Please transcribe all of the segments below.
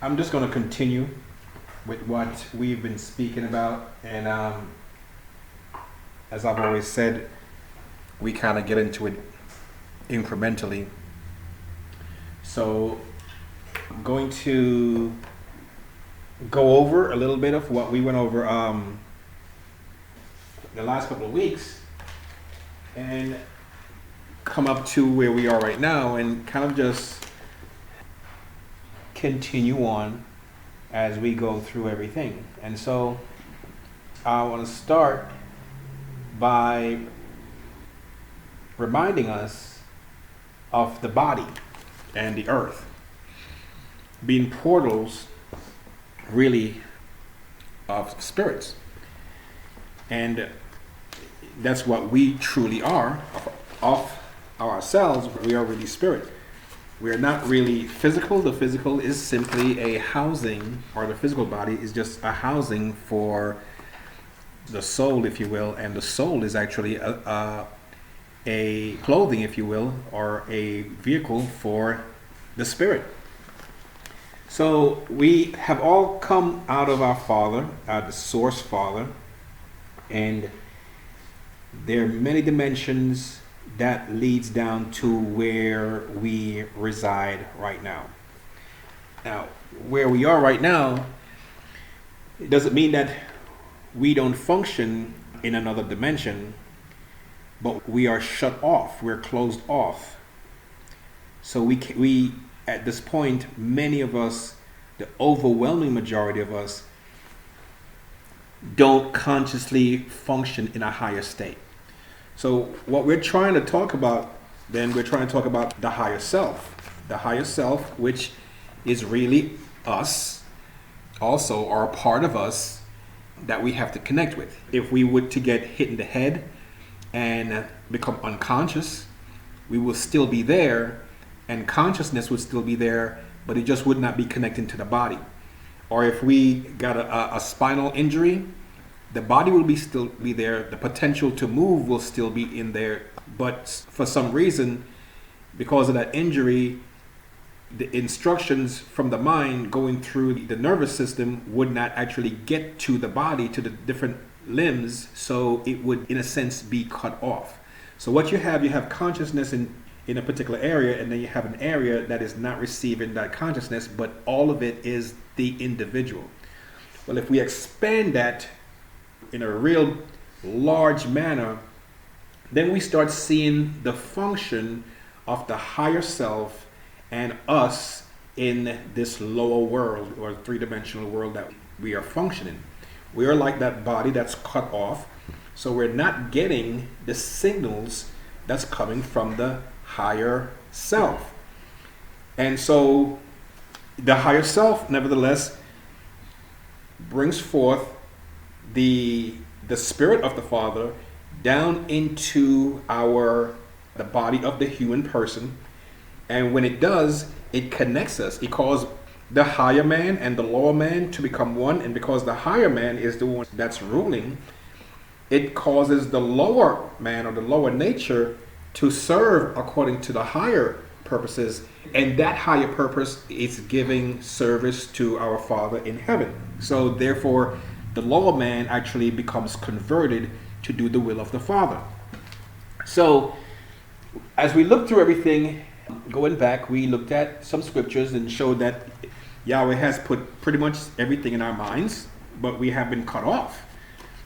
I'm just going to continue with what we've been speaking about. And as I've always said, we kind of get into it incrementally. So I'm going to go over a little bit of what we went over the last couple of weeks and come up to where we are right now and kind of just continue on as we go through everything. And so I want to start by reminding us of the body and the earth being portals really of spirits. And that's what we truly are of ourselves. We are really spirit. We are not really physical. The physical is simply a housing, or the physical body is just a housing for the soul, if you will, and the soul is actually a clothing, if you will, or a vehicle for the spirit. So we have all come out of our Father, the source Father, and there are many dimensions that leads down to where we reside right now. Now, where we are right now, it doesn't mean that we don't function in another dimension, but we are shut off, we're closed off. So we at this point, many of us, the overwhelming majority of us, don't consciously function in a higher state. So what we're trying to talk about, then we're trying to talk about the higher self. The higher self, which is really us, also, or a part of us that we have to connect with. If we were to get hit in the head and become unconscious, we will still be there, and consciousness would still be there, but it just would not be connecting to the body. Or if we got a spinal injury, the body will still be there. The potential to move will still be in there. But for some reason, because of that injury, the instructions from the mind going through the nervous system would not actually get to the body, to the different limbs. So it would, in a sense, be cut off. So what you have consciousness in a particular area, and then you have an area that is not receiving that consciousness, but all of it is the individual. Well, if we expand that in a real large manner, then we start seeing the function of the higher self and us in this lower world, or three-dimensional world that we are functioning. We are like that body that's cut off, so we're not getting the signals that's coming from the higher self. And so the higher self, nevertheless, brings forth the spirit of the Father down into the body of the human person. And when it does, it connects us. It calls the higher man and the lower man to become one. And because the higher man is the one that's ruling, it causes the lower man, or the lower nature, to serve according to the higher purposes. And that higher purpose is giving service to our Father in heaven. So therefore, the lower man actually becomes converted to do the will of the Father. So as we look through everything, going back, we looked at some scriptures and showed that Yahweh has put pretty much everything in our minds, but we have been cut off.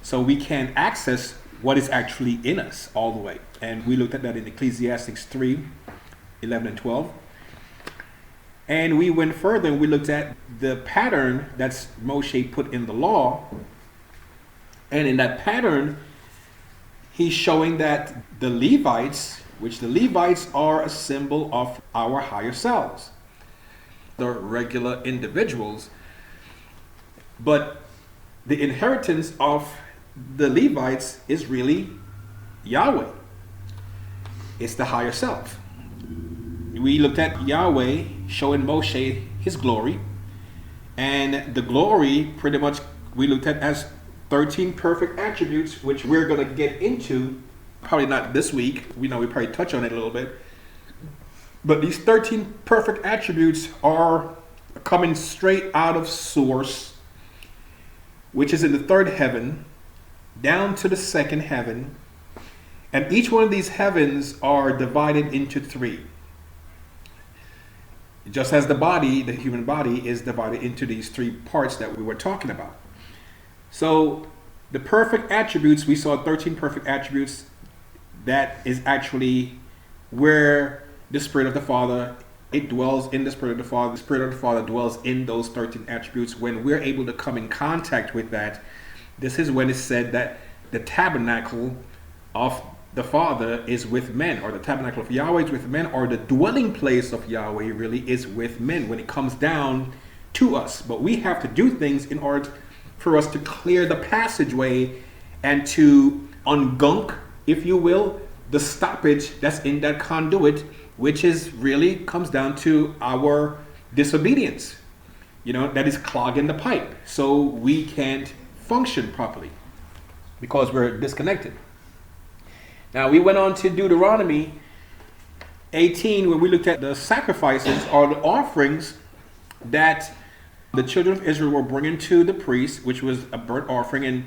So we can't access what is actually in us all the way. And we looked at that in Ecclesiastes 3, 11 and 12. And we went further and we looked at the pattern that's Moshe put in the law. And in that pattern, he's showing that the Levites, which the Levites are a symbol of our higher selves, the regular individuals. But the inheritance of the Levites is really Yahweh. It's the higher self. We looked at Yahweh showing Moshe his glory, and the glory pretty much we looked at as 13 perfect attributes, which we're going to get into, probably not this week. We probably touch on it a little bit. But these 13 perfect attributes are coming straight out of source, which is in the third heaven, down to the second heaven. And each one of these heavens are divided into three. Just as the body, the human body, is divided into these three parts that we were talking about. So the perfect attributes, we saw 13 perfect attributes. That is actually where the Spirit of the Father, it dwells in the Spirit of the Father. The Spirit of the Father dwells in those 13 attributes. When we're able to come in contact with that, this is when it's said that the tabernacle of the Father is with men, or the tabernacle of Yahweh is with men, or the dwelling place of Yahweh really is with men when it comes down to us. But we have to do things in order for us to clear the passageway and to ungunk, if you will, the stoppage that's in that conduit, which is really comes down to our disobedience, that is clogging the pipe. So we can't function properly because we're disconnected. Now we went on to Deuteronomy 18, where we looked at the sacrifices or the offerings that the children of Israel were bringing to the priest, which was a burnt offering. And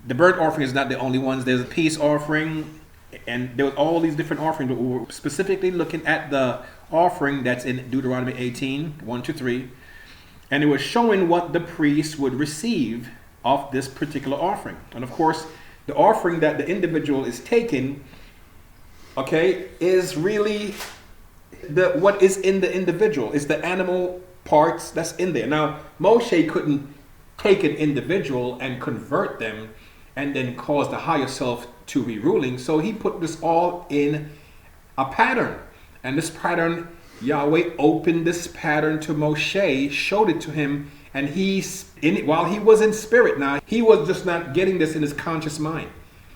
the burnt offering is not the only ones. There's a peace offering, and there was all these different offerings. But we were specifically looking at the offering that's in Deuteronomy 18, 1-3. And it was showing what the priest would receive of this particular offering. And of course, the offering that the individual is taking, is really what is in the individual. Is the animal parts that's in there. Now, Moshe couldn't take an individual and convert them and then cause the higher self to be ruling. So he put this all in a pattern. And this pattern, Yahweh opened this pattern to Moshe, showed it to him, and while he was in spirit now, he was just not getting this in his conscious mind.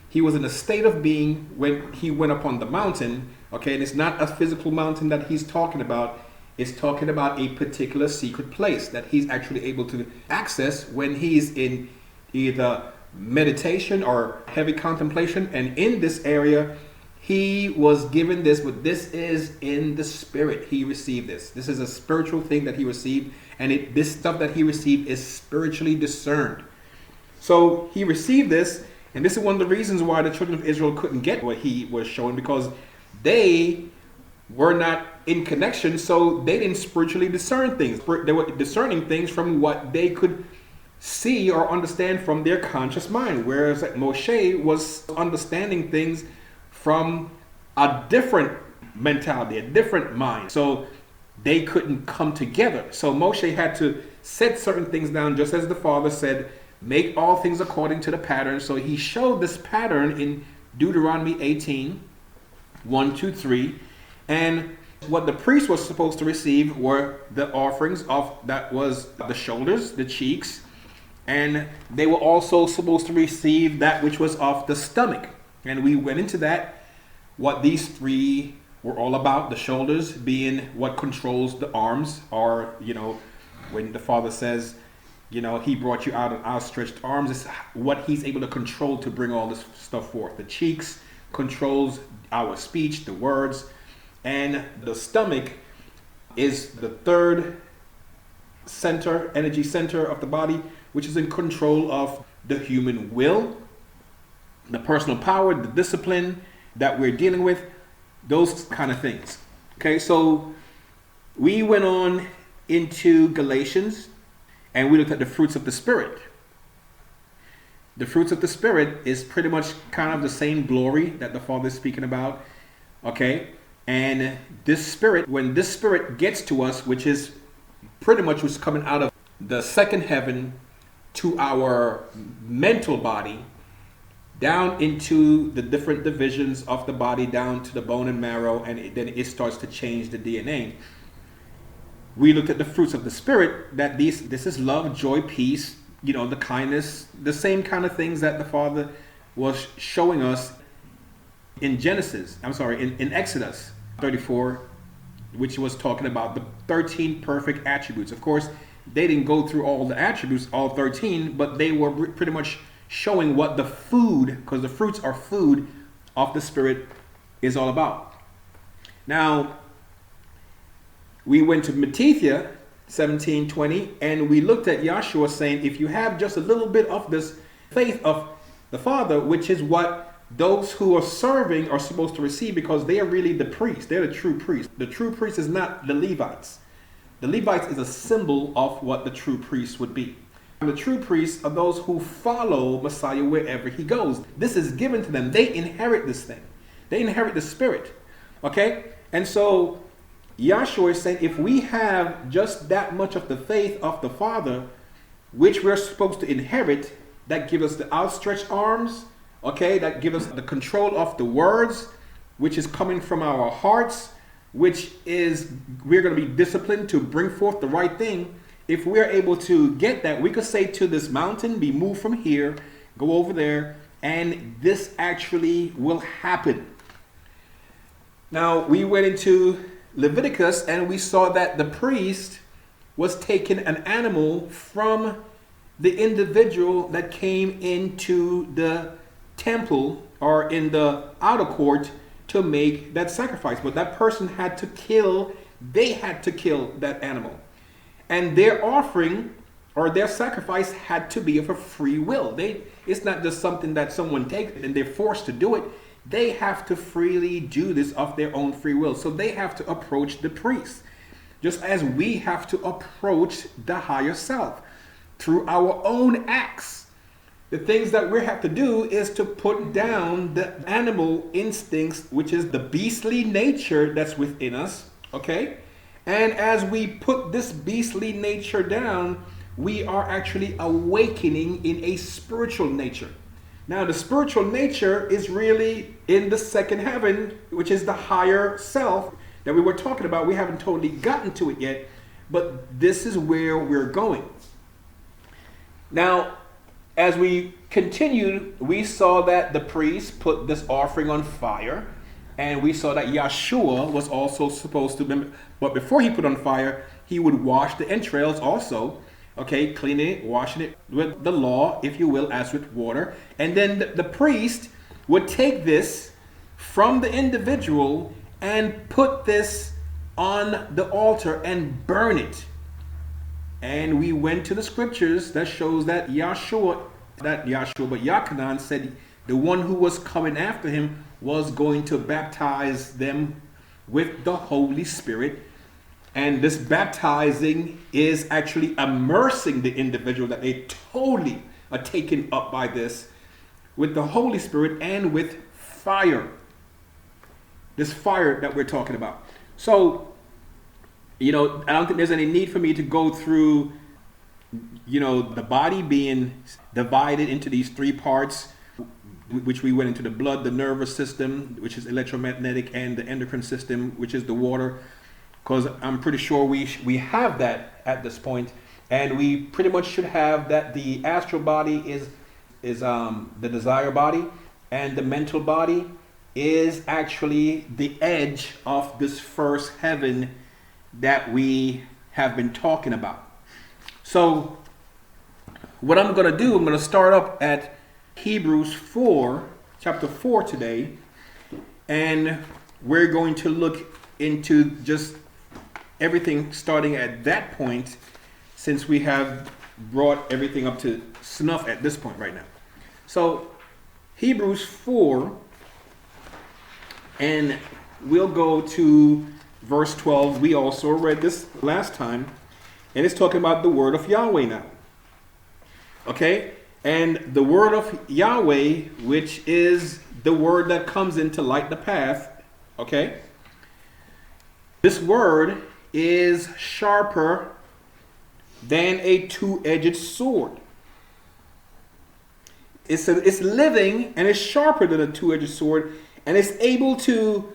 He was in a state of being when he went up on the mountain, and it's not a physical mountain that he's talking about. It's talking about a particular secret place that he's actually able to access when he's in either meditation or heavy contemplation. And in this area, he was given this, but this is in the spirit. He received this. This is a spiritual thing that he received. And this stuff that he received is spiritually discerned. So he received this, and this is one of the reasons why the children of Israel couldn't get what he was showing, because they were not in connection, so they didn't spiritually discern things. They were discerning things from what they could see or understand from their conscious mind, whereas Moshe was understanding things from a different mentality, a different mind. So they couldn't come together. So Moshe had to set certain things down, just as the Father said, make all things according to the pattern. So he showed this pattern in Deuteronomy 18, 1-3. And what the priest was supposed to receive were the offerings that was the shoulders, the cheeks, and they were also supposed to receive that which was of the stomach. And we went into that, what these three were all about, the shoulders being what controls the arms, or, when the Father says, he brought you out on outstretched arms, it's what he's able to control to bring all this stuff forth. The cheeks controls our speech, the words, and the stomach is the third energy center of the body, which is in control of the human will, the personal power, the discipline that we're dealing with, those kind of things. So we went on into Galatians, and we looked at the fruits of the Spirit. The fruits of the Spirit is pretty much kind of the same glory that the Father is speaking about. And this Spirit, when this Spirit gets to us, which is pretty much what's coming out of the second heaven to our mental body, down into the different divisions of the body, down to the bone and marrow, and then it starts to change the DNA. We looked at the fruits of the Spirit, that this is love, joy, peace, the kindness, the same kind of things that the Father was showing us in Exodus 34, which was talking about the 13 perfect attributes. Of course, they didn't go through all the attributes, all 13, but they were pretty much showing what the food, because the fruits are food of the Spirit, is all about. Now, we went to Matthew 17:20, and we looked at Yahshua saying, if you have just a little bit of this faith of the Father, which is what those who are serving are supposed to receive, because they are really the priests. They're the true priests. The true priest is not the Levites. The Levites is a symbol of what the true priests would be. And the true priests are those who follow Messiah wherever he goes. This is given to them. They inherit this thing. They inherit the Spirit. Okay? And so Yahshua is saying, if we have just that much of the faith of the Father, which we're supposed to inherit, that gives us the outstretched arms, okay, that gives us the control of the words, which is coming from our hearts, which is, we're going to be disciplined to bring forth the right thing. If we're able to get that, we could say to this mountain, be moved from here, go over there, and this actually will happen. Now, we went into Leviticus and we saw that the priest was taking an animal from the individual that came into the temple or in the outer court to make that sacrifice. But that person had to kill, they had to kill that animal. And their offering or their sacrifice had to be of a free will. It's not just something that someone takes and they're forced to do it. They have to freely do this of their own free will. So they have to approach the priest, just as we have to approach the higher self through our own acts. The things that we have to do is to put down the animal instincts, which is the beastly nature that's within us, okay? And as we put this beastly nature down, we are actually awakening in a spiritual nature. Now, the spiritual nature is really in the second heaven, which is the higher self that we were talking about. We haven't totally gotten to it yet, but this is where we're going. Now, as we continued, we saw that the priest put this offering on fire, and we saw that Yahshua was also supposed to, but before he put on fire, he would wash the entrails also. Okay, cleaning it, washing it with the law, if you will, as with water. And then the priest would take this from the individual and put this on the altar and burn it. And we went to the scriptures that shows that but Yachanan said the one who was coming after him was going to baptize them with the Holy Spirit. And this baptizing is actually immersing the individual, that they totally are taken up by this with the Holy Spirit and with fire. This fire that we're talking about. So, I don't think there's any need for me to go through, the body being divided into these three parts, which we went into the blood, the nervous system, which is electromagnetic, and the endocrine system, which is the water. Because I'm pretty sure we have that at this point, and we pretty much should have that. The astral body is the desire body, and the mental body is actually the edge of this first heaven that we have been talking about. So what I'm going to do, I'm going to start up at Hebrews 4, chapter 4 today, and we're going to look into just everything starting at that point, since we have brought everything up to snuff at this point right now. So Hebrews 4, and we'll go to verse 12. We also read this last time, and it's talking about the word of Yahweh now. Okay? And the word of Yahweh, which is the word that comes in to light the path, okay? This word is sharper than a two-edged sword. It's living, and it's sharper than a two-edged sword, and it's able to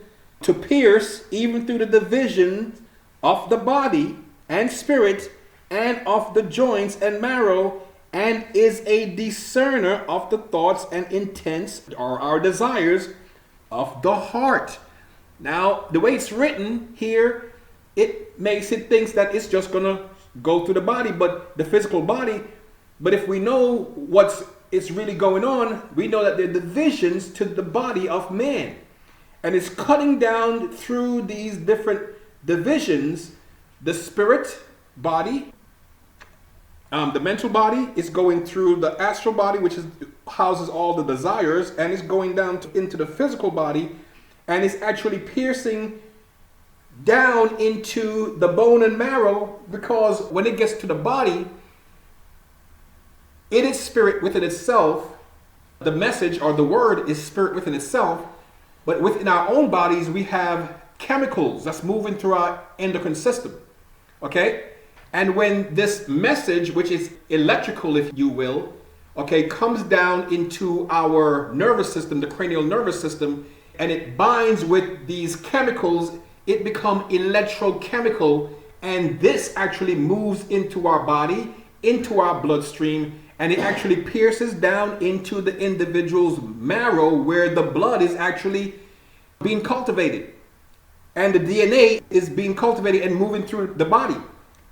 pierce even through the division of the body and spirit and of the joints and marrow, and is a discerner of the thoughts and intents, or our desires, of the heart. Now, the way it's written here, it makes it thinks that it's just going to go through the body, but the physical body. But if we know what's really going on, we know that there are divisions to the body of man. And it's cutting down through these different divisions, the spirit, body. The mental body is going through the astral body, which houses all the desires, and is going down into the physical body, and is actually piercing down into the bone and marrow, because when it gets to the body, it is spirit within itself. The message or the word is spirit within itself, but within our own bodies, we have chemicals that's moving through our endocrine system. Okay? And when this message, which is electrical, if you will, okay, comes down into our nervous system, the cranial nervous system, and it binds with these chemicals, it becomes electrochemical, and this actually moves into our body, into our bloodstream, and it actually pierces down into the individual's marrow, where the blood is actually being cultivated. And the DNA is being cultivated and moving through the body.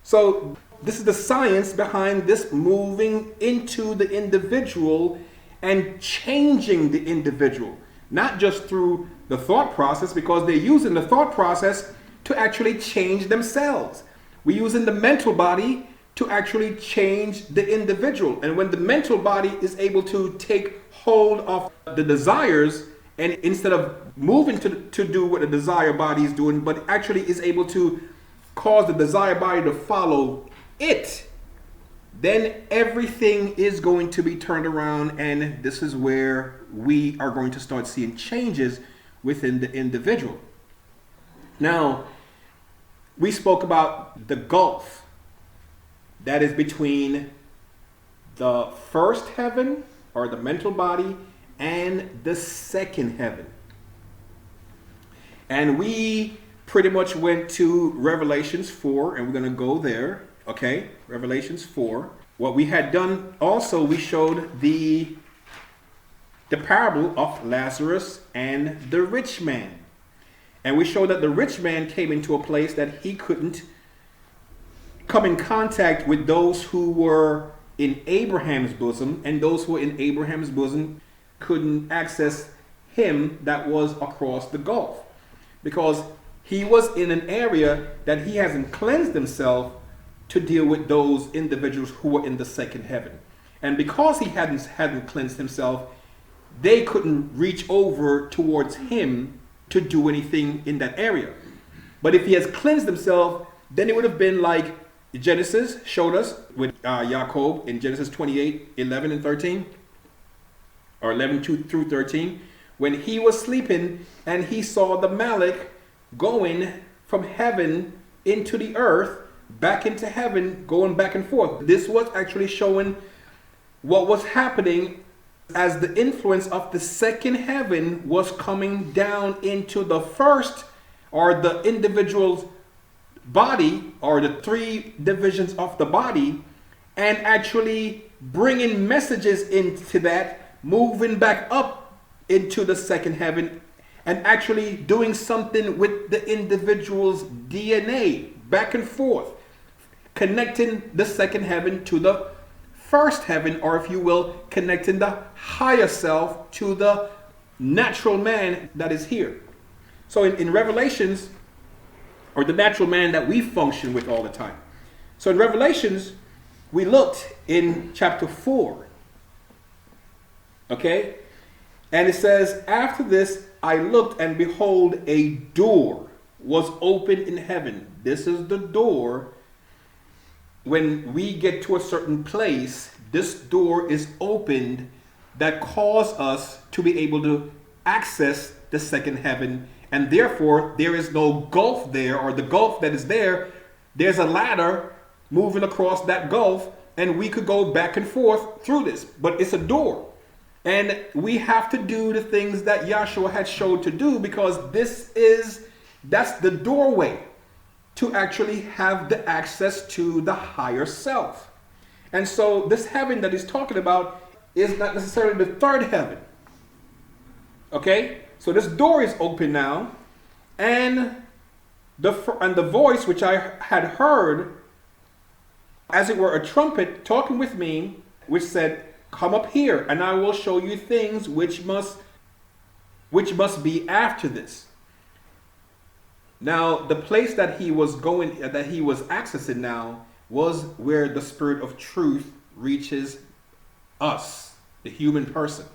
So this is the science behind this moving into the individual and changing the individual. Not just through the thought process, because they're using the thought process to actually change themselves. We're using the mental body to actually change the individual. And when the mental body is able to take hold of the desires, and instead of moving to do what the desire body is doing, but actually is able to cause the desire body to follow it, then everything is going to be turned around, and this is where we are going to start seeing changes within the individual. Now, we spoke about the gulf that is between the first heaven, or the mental body, and the second heaven. And we pretty much went to Revelations 4, and we're going to go there, okay? Revelations 4. What we had done also, we showed the parable of Lazarus and the rich man. And we showed that the rich man came into a place that he couldn't come in contact with those who were in Abraham's bosom, and those who were in Abraham's bosom couldn't access him that was across the gulf, because he was in an area that he hasn't cleansed himself to deal with those individuals who were in the second heaven. And because he hadn't cleansed himself, they couldn't reach over towards him to do anything in that area. But if he has cleansed himself, then it would have been like Genesis showed us with Jacob in Genesis 28, 11 and 13, or 11 through 13, when he was sleeping and he saw the Malach going from heaven into the earth, back into heaven, going back and forth. This was actually showing what was happening as the influence of the second heaven was coming down into the first, or the individual's body, or the three divisions of the body, and actually bringing messages into that, moving back up into the second heaven, and actually doing something with the individual's DNA, back and forth, connecting the second heaven to the first heaven, or if you will, connecting the higher self to the natural man that is here. So in Revelations, or the natural man that we function with all the time. So in Revelations, we looked in chapter 4. Okay? And it says, after this, I looked, and behold, a door was opened in heaven. This is the door. When we get to a certain place, this door is opened that cause us to be able to access the second heaven. And therefore, there is no gulf there, or the gulf that is there, there's a ladder moving across that gulf, and we could go back and forth through this. But it's a door. And we have to do the things that Yahshua had showed to do, because that's the doorway to actually have the access to the higher self. And so this heaven that he's talking about is not necessarily the third heaven. Okay? So this door is open now, and the voice which I had heard, as it were a trumpet talking with me, which said, come up here, and I will show you things which must be after this. Now, the place that he was going, that he was accessing now, was where the Spirit of truth reaches us, the human person.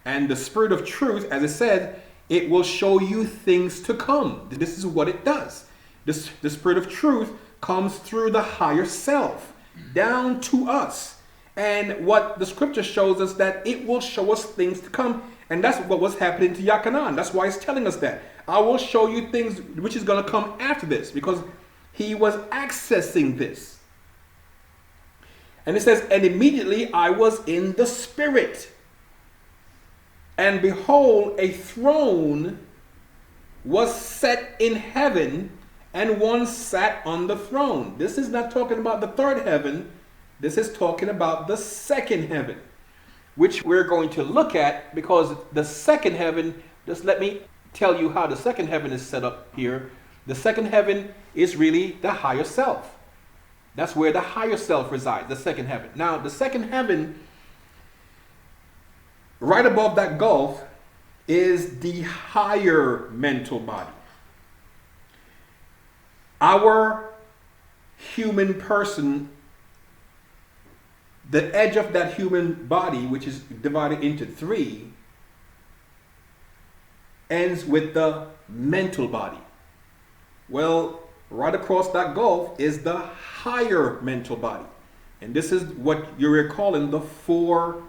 And the Spirit of truth, as I said, it will show you things to come. This is what it does. The Spirit of truth comes through the higher self down to us. And what the scripture shows us, that it will show us things to come. And that's what was happening to Yakanan. That's why it's telling us that. I will show you things which is going to come after this, because he was accessing this. And it says, and immediately I was in the Spirit. And behold, a throne was set in heaven, and one sat on the throne. This is not talking about the third heaven. This is talking about the second heaven, which we're going to look at, because the second heaven, just let me tell you how the second heaven is set up here. The second heaven is really the higher self. That's where the higher self resides, the second heaven. Now, the second heaven, right above that gulf, is the higher mental body. Our human person, the edge of that human body, which is divided into three, ends with the mental body. Well, right across that gulf is the higher mental body. And this is what you're calling the four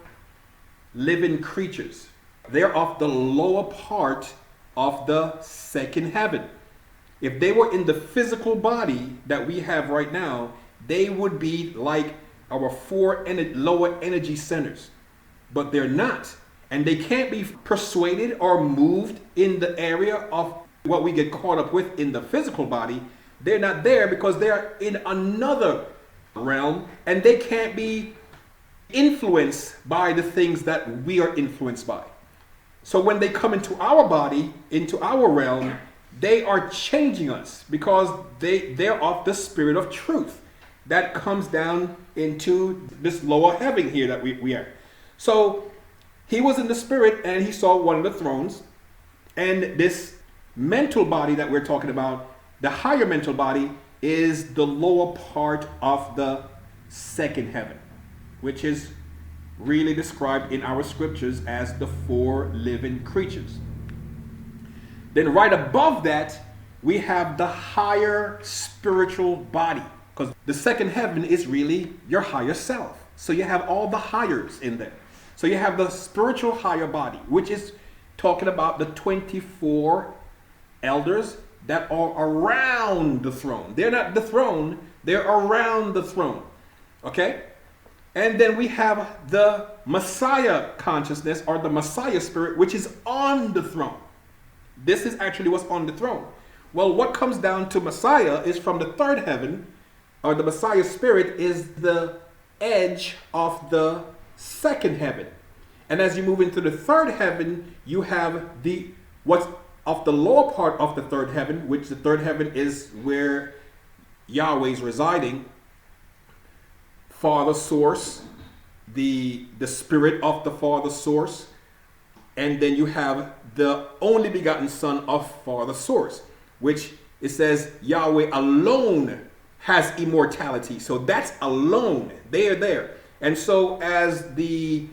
living creatures. They're of the lower part of the second heaven. If they were in the physical body that we have right now, they would be like our four lower energy centers. But they're not. And they can't be persuaded or moved in the area of what we get caught up with in the physical body. They're not there because they're in another realm, and they can't be influenced by the things that we are influenced by. So when they come into our body, into our realm, they are changing us, because they're of the Spirit of truth that comes down into this lower heaven here that we are. So he was in the Spirit, and he saw one of the thrones, and this mental body that we're talking about, the higher mental body, is the lower part of the second heaven, which is really described in our scriptures as the four living creatures. Then right above that, we have the higher spiritual body, because the second heaven is really your higher self. So you have all the higher in there. So you have the spiritual higher body, which is talking about the 24 elders that are around the throne. They're not the throne, they're around the throne. Okay? And then we have the Messiah consciousness, or the Messiah spirit, which is on the throne. This is actually what's on the throne. Well, what comes down to Messiah is from the third heaven, or the Messiah spirit is the edge of the second heaven. And as you move into the third heaven, you have what's of the lower part of the third heaven, which the third heaven is where Yahweh is residing. Father source, the spirit of the Father source, and then you have the only begotten Son of Father source, which it says Yahweh alone has immortality. So that's alone. They are there. And so as the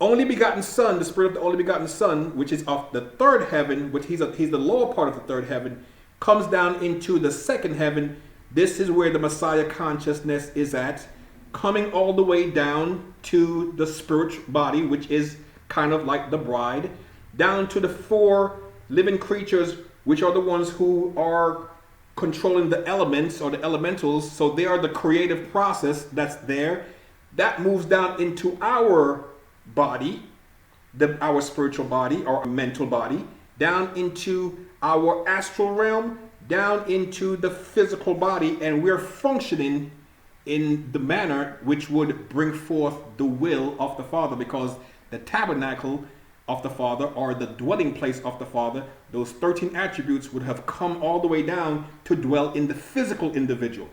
only begotten Son, the spirit of the only begotten Son, which is of the third heaven, which he's the lower part of the third heaven, comes down into the second heaven. This is where the Messiah consciousness is at, coming all the way down to the spiritual body, which is kind of like the bride, down to the four living creatures, which are the ones who are controlling the elements or the elementals. So they are the creative process that's there. That moves down into our body, our spiritual body or mental body, down into our astral realm, down into the physical body, and we're functioning in the manner which would bring forth the will of the Father, because the tabernacle of the Father, or the dwelling place of the Father, those 13 attributes would have come all the way down to dwell in the physical individual.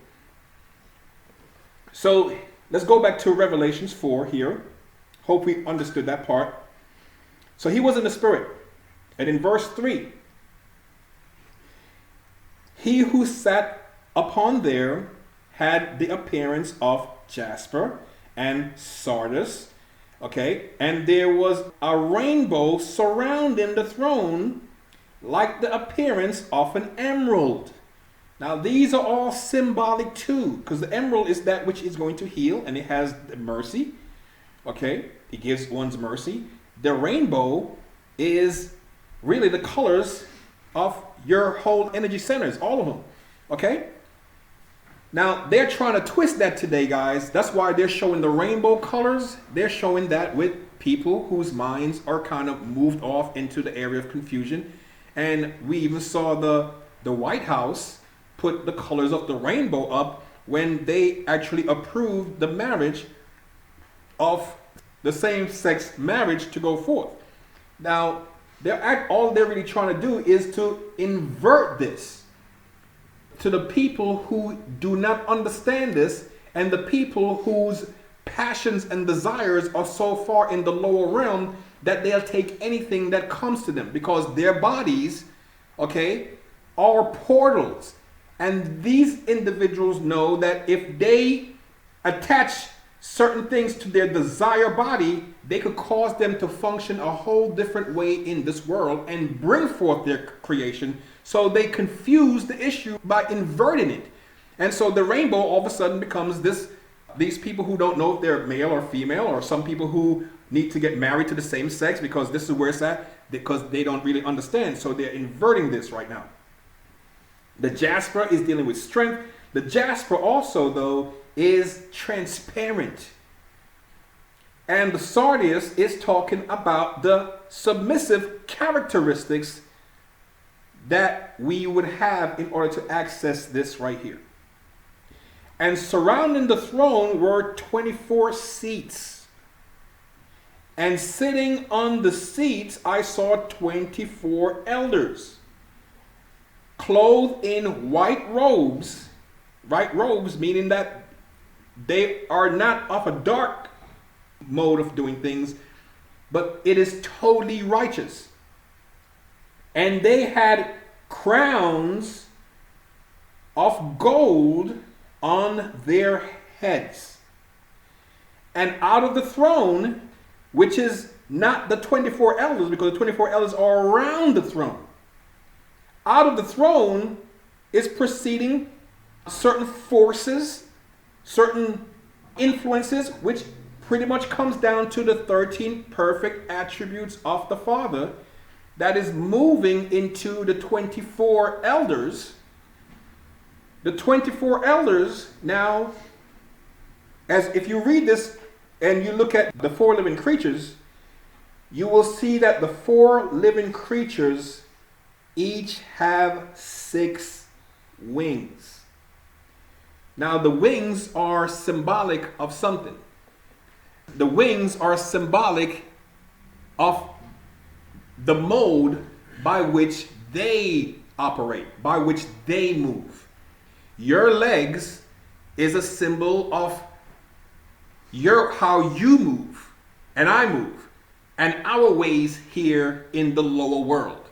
So let's go back to Revelations 4 here. Hope we understood that part. So he was in the Spirit. And in verse 3, he who sat upon there had the appearance of jasper and sardis. Okay, and there was a rainbow surrounding the throne, like the appearance of an emerald. Now, these are all symbolic too, because the emerald is that which is going to heal, and it has the mercy. Okay, it gives one's mercy. The rainbow is really the colors of your whole energy centers, all of them. Okay? Now, they're trying to twist that today, guys. That's why they're showing the rainbow colors. They're showing that with people whose minds are kind of moved off into the area of confusion. And we even saw the White House put the colors of the rainbow up when they actually approved the marriage of the same-sex marriage to go forth. Now, all they're really trying to do is to invert this to the people who do not understand this, and the people whose passions and desires are so far in the lower realm that they'll take anything that comes to them, because their bodies, okay, are portals. And these individuals know that if they attach certain things to their desire body, they could cause them to function a whole different way in this world and bring forth their creation. So they confuse the issue by inverting it. And so the rainbow all of a sudden becomes these people who don't know if they're male or female, or some people who need to get married to the same sex because this is where it's at, because they don't really understand. So they're inverting this right now. The jasper is dealing with strength. The jasper also, though, is transparent. And the sardis is talking about the submissive characteristics that we would have in order to access this right here. And surrounding the throne were 24 seats. And sitting on the seats, I saw 24 elders, clothed in white robes meaning that they are not of a dark mode of doing things, but it is totally righteous. And they had crowns of gold on their heads. And out of the throne, which is not the 24 elders, because the 24 elders are around the throne, out of the throne is proceeding certain forces, certain influences, which pretty much comes down to the 13 perfect attributes of the Father that is moving into the 24 elders. The 24 elders now, as if you read this and you look at the 4 living creatures, you will see that the 4 living creatures each have 6 wings. Now, the wings are symbolic of something. The wings are symbolic of the mode by which they operate, by which they move. Your legs is a symbol of how you move, and I move, and our ways here in the lower world.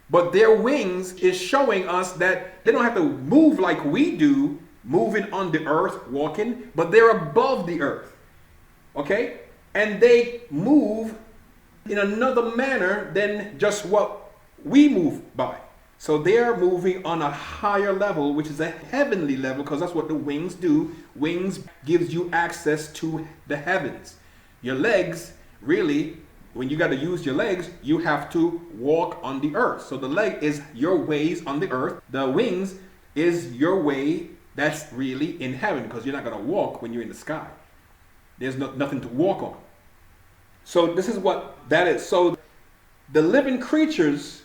But their wings is showing us that they don't have to move like we do, moving on the earth, walking, but they're above the earth. Okay? And they move in another manner than just what we move by. So they're moving on a higher level, which is a heavenly level, because that's what the wings do. Wings gives you access to the heavens. Your legs, really, when you got to use your legs, you have to walk on the earth. So the leg is your ways on the earth. The wings is your way that's really in heaven, because you're not going to walk when you're in the sky. There's nothing to walk on. So this is what that is. So the living creatures,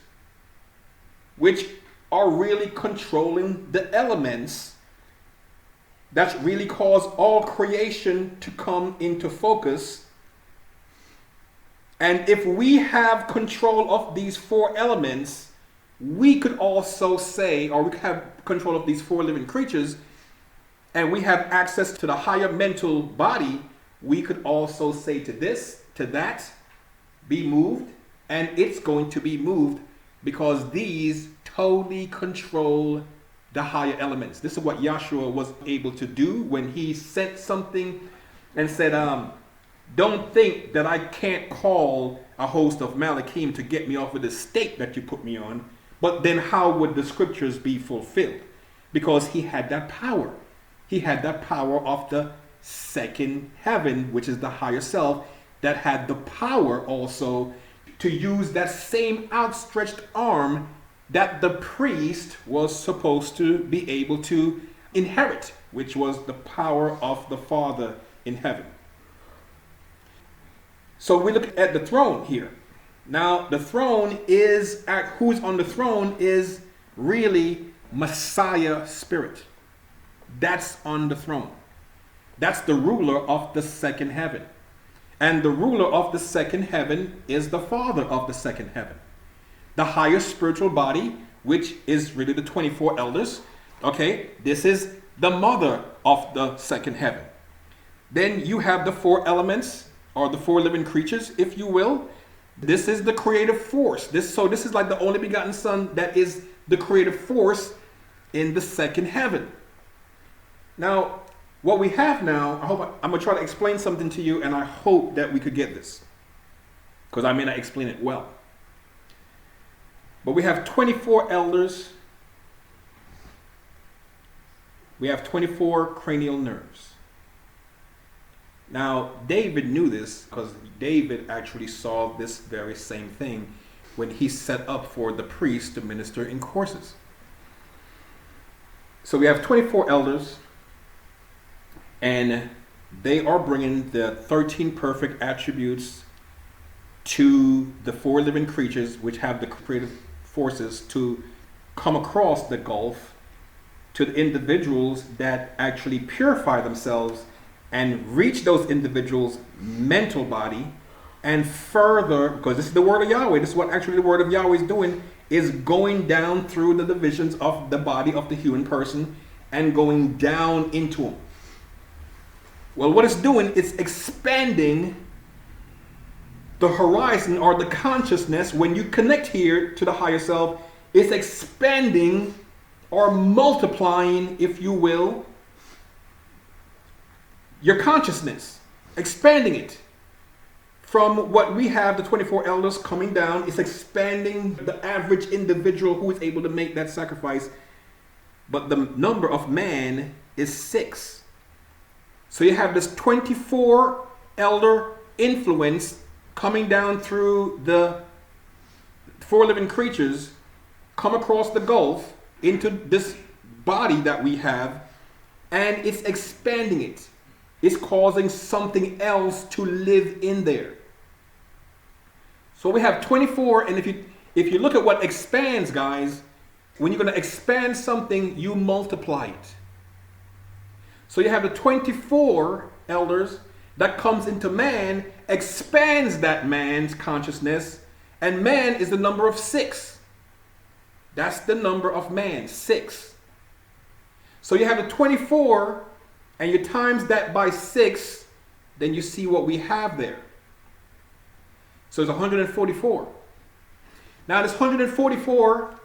which are really controlling the elements, that's really caused all creation to come into focus. And if we have control of these 4 elements, we could also say, or we could have control of these 4 living creatures, and we have access to the higher mental body, we could also say to this, to that, be moved, and it's going to be moved, because these totally control the higher elements. This is what Yahshua was able to do when he sent something and said, don't think that I can't call a host of Malachim to get me off of the state that you put me on. But then how would the scriptures be fulfilled? Because he had that power. He had that power of the second heaven, which is the higher self, that had the power also to use that same outstretched arm that the priest was supposed to be able to inherit, which was the power of the Father in heaven. So we look at the throne here. Now the throne is, who's on the throne is really Messiah spirit. That's on the throne. That's the ruler of the second heaven. And the ruler of the second heaven is the Father of the second heaven. The higher spiritual body, which is really the 24 elders. Okay, this is the mother of the second heaven. Then you have the four elements, or the four living creatures, if you will. This is the creative force. This is like the only begotten Son that is the creative force in the second heaven. Now, what we have now, I'm going to try to explain something to you, and I hope that we could get this, because I may not explain it well. But we have 24 elders. We have 24 cranial nerves. Now, David knew this because David actually saw this very same thing when he set up for the priests to minister in courses. So we have 24 elders, and they are bringing the 13 perfect attributes to the four living creatures, which have the creative forces to come across the gulf to the individuals that actually purify themselves and reach those individuals' mental body, and further, because this is the word of Yahweh, this is what actually the word of Yahweh is doing, is going down through the divisions of the body of the human person and going down into them. Well, what it's doing is expanding the horizon or the consciousness. When you connect here to the higher self, it's expanding or multiplying, if you will, your consciousness, expanding it. From what we have, the 24 elders coming down, it's expanding the average individual who is able to make that sacrifice. But the number of man is 6. So you have this 24 elder influence coming down through the four living creatures, come across the gulf into this body that we have, and it's expanding it. It's causing something else to live in there. So we have 24, and if you look at what expands, guys, when you're going to expand something, you multiply it. So you have the 24 elders that comes into man, expands that man's consciousness, and man is the number of 6. That's the number of man, 6. So you have the 24, and you times that by 6, then you see what we have there. So it's 144. Now this 144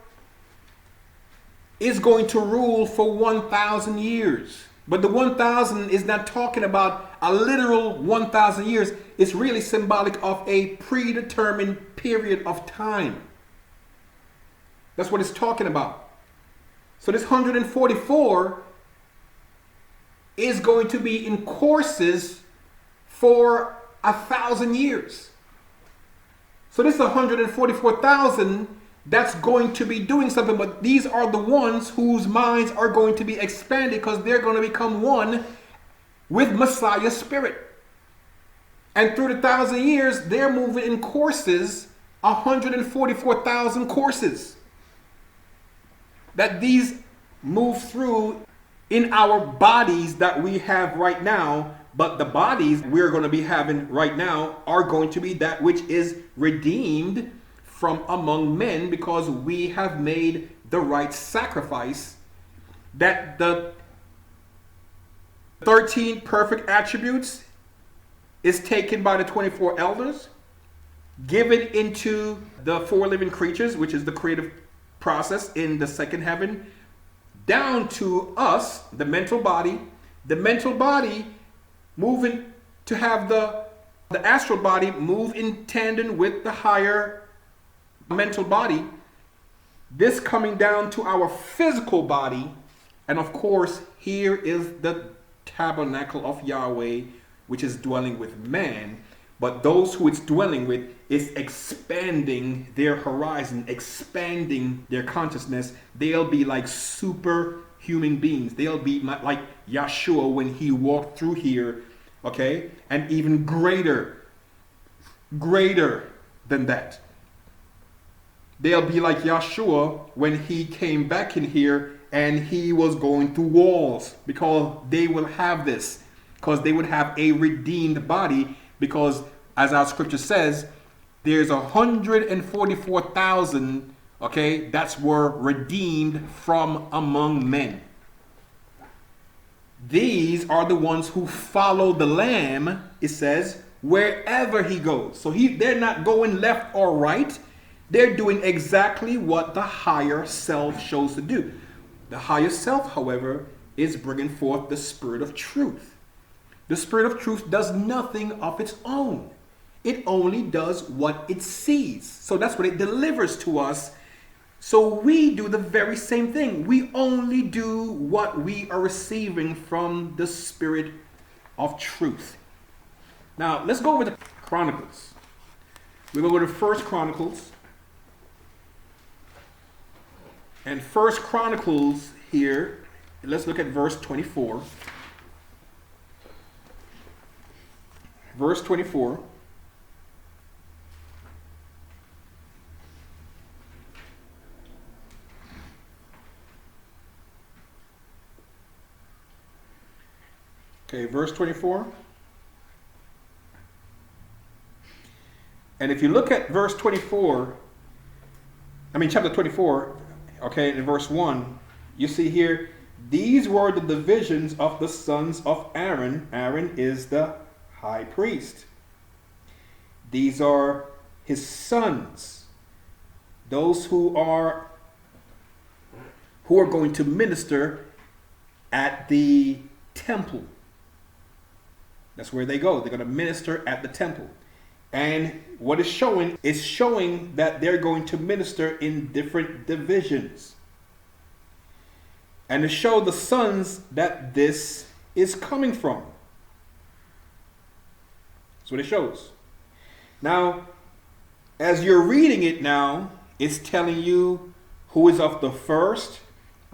is going to rule for 1,000 years. But the 1,000 is not talking about a literal 1,000 years. It's really symbolic of a predetermined period of time. That's what it's talking about. So this 144 is going to be in courses for 1,000 years. So this is 144,000 that's going to be doing something, but these are the ones whose minds are going to be expanded because they're going to become one with Messiah's spirit. And through the 1,000 years, they're moving in courses, 144,000 courses that these move through in our bodies that we have right now. But the bodies we're going to be having right now are going to be that which is redeemed from among men, because we have made the right sacrifice, that the 13 perfect attributes is taken by the 24 elders, given into the four living creatures, which is the creative process in the second heaven. down to us, the mental body moving to have the astral body move in tandem with the higher mental body, this coming down to our physical body. And of course, here is the tabernacle of Yahweh, which is dwelling with man. But those who it's dwelling with is expanding their horizon, expanding their consciousness. They'll be like superhuman beings. They'll be like Yahshua when he walked through here, okay? And even greater than that. They'll be like Yahshua when he came back in here and he was going through walls, because they will have this, because they would have a redeemed body, because as our scripture says, there's 144,000, okay, that were redeemed from among men. These are the ones who follow the Lamb, it says, wherever he goes. So they're not going left or right. They're doing exactly what the higher self shows to do. The higher self, however, is bringing forth the Spirit of truth. The Spirit of truth does nothing of its own. It only does what it sees. So that's what it delivers to us. So we do the very same thing. We only do what we are receiving from the Spirit of truth. Now, let's go over the Chronicles. We're going to go to 1 Chronicles. And 1 Chronicles here, let's look at verse 24. Verse 24. Okay, verse 24. And if you look at verse 24, chapter 24, okay, in verse 1, you see here, these were the divisions of the sons of Aaron. Aaron is the high priest. These are his sons, those who are going to minister at the temple. That's where they go. They're going to minister at the temple. And what it's showing is showing that they're going to minister in different divisions. And to show the sons that this is coming from. That's what it shows. Now, as you're reading it now, it's telling you who is of the first.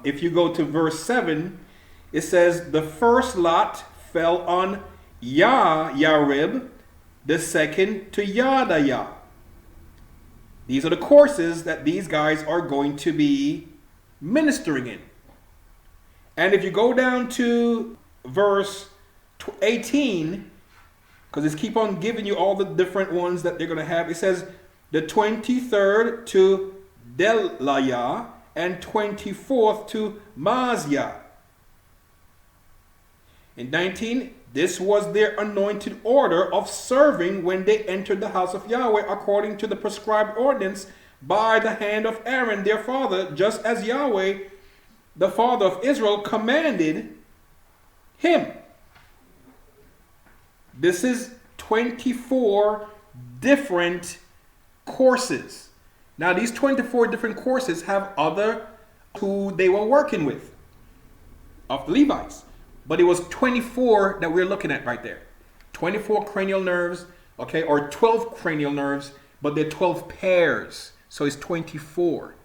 If you go to verse 7, it says, the first lot fell on Yarib, the second to Yadayah. These are the courses that these guys are going to be ministering in. And if you go down to verse 18, because it's keep on giving you all the different ones that they're going to have, it says the 23rd to Delaiah and 24th to Maziah. In 19, this was their anointed order of serving when they entered the house of Yahweh according to the prescribed ordinance by the hand of Aaron their father, just as Yahweh, the father of Israel, commanded him. This is 24 different courses. Now these 24 different courses have other who they were working with of the Levites. But it was 24 that we're looking at right there. 24 cranial nerves, okay, or 12 cranial nerves, but they're 12 pairs. So it's 24.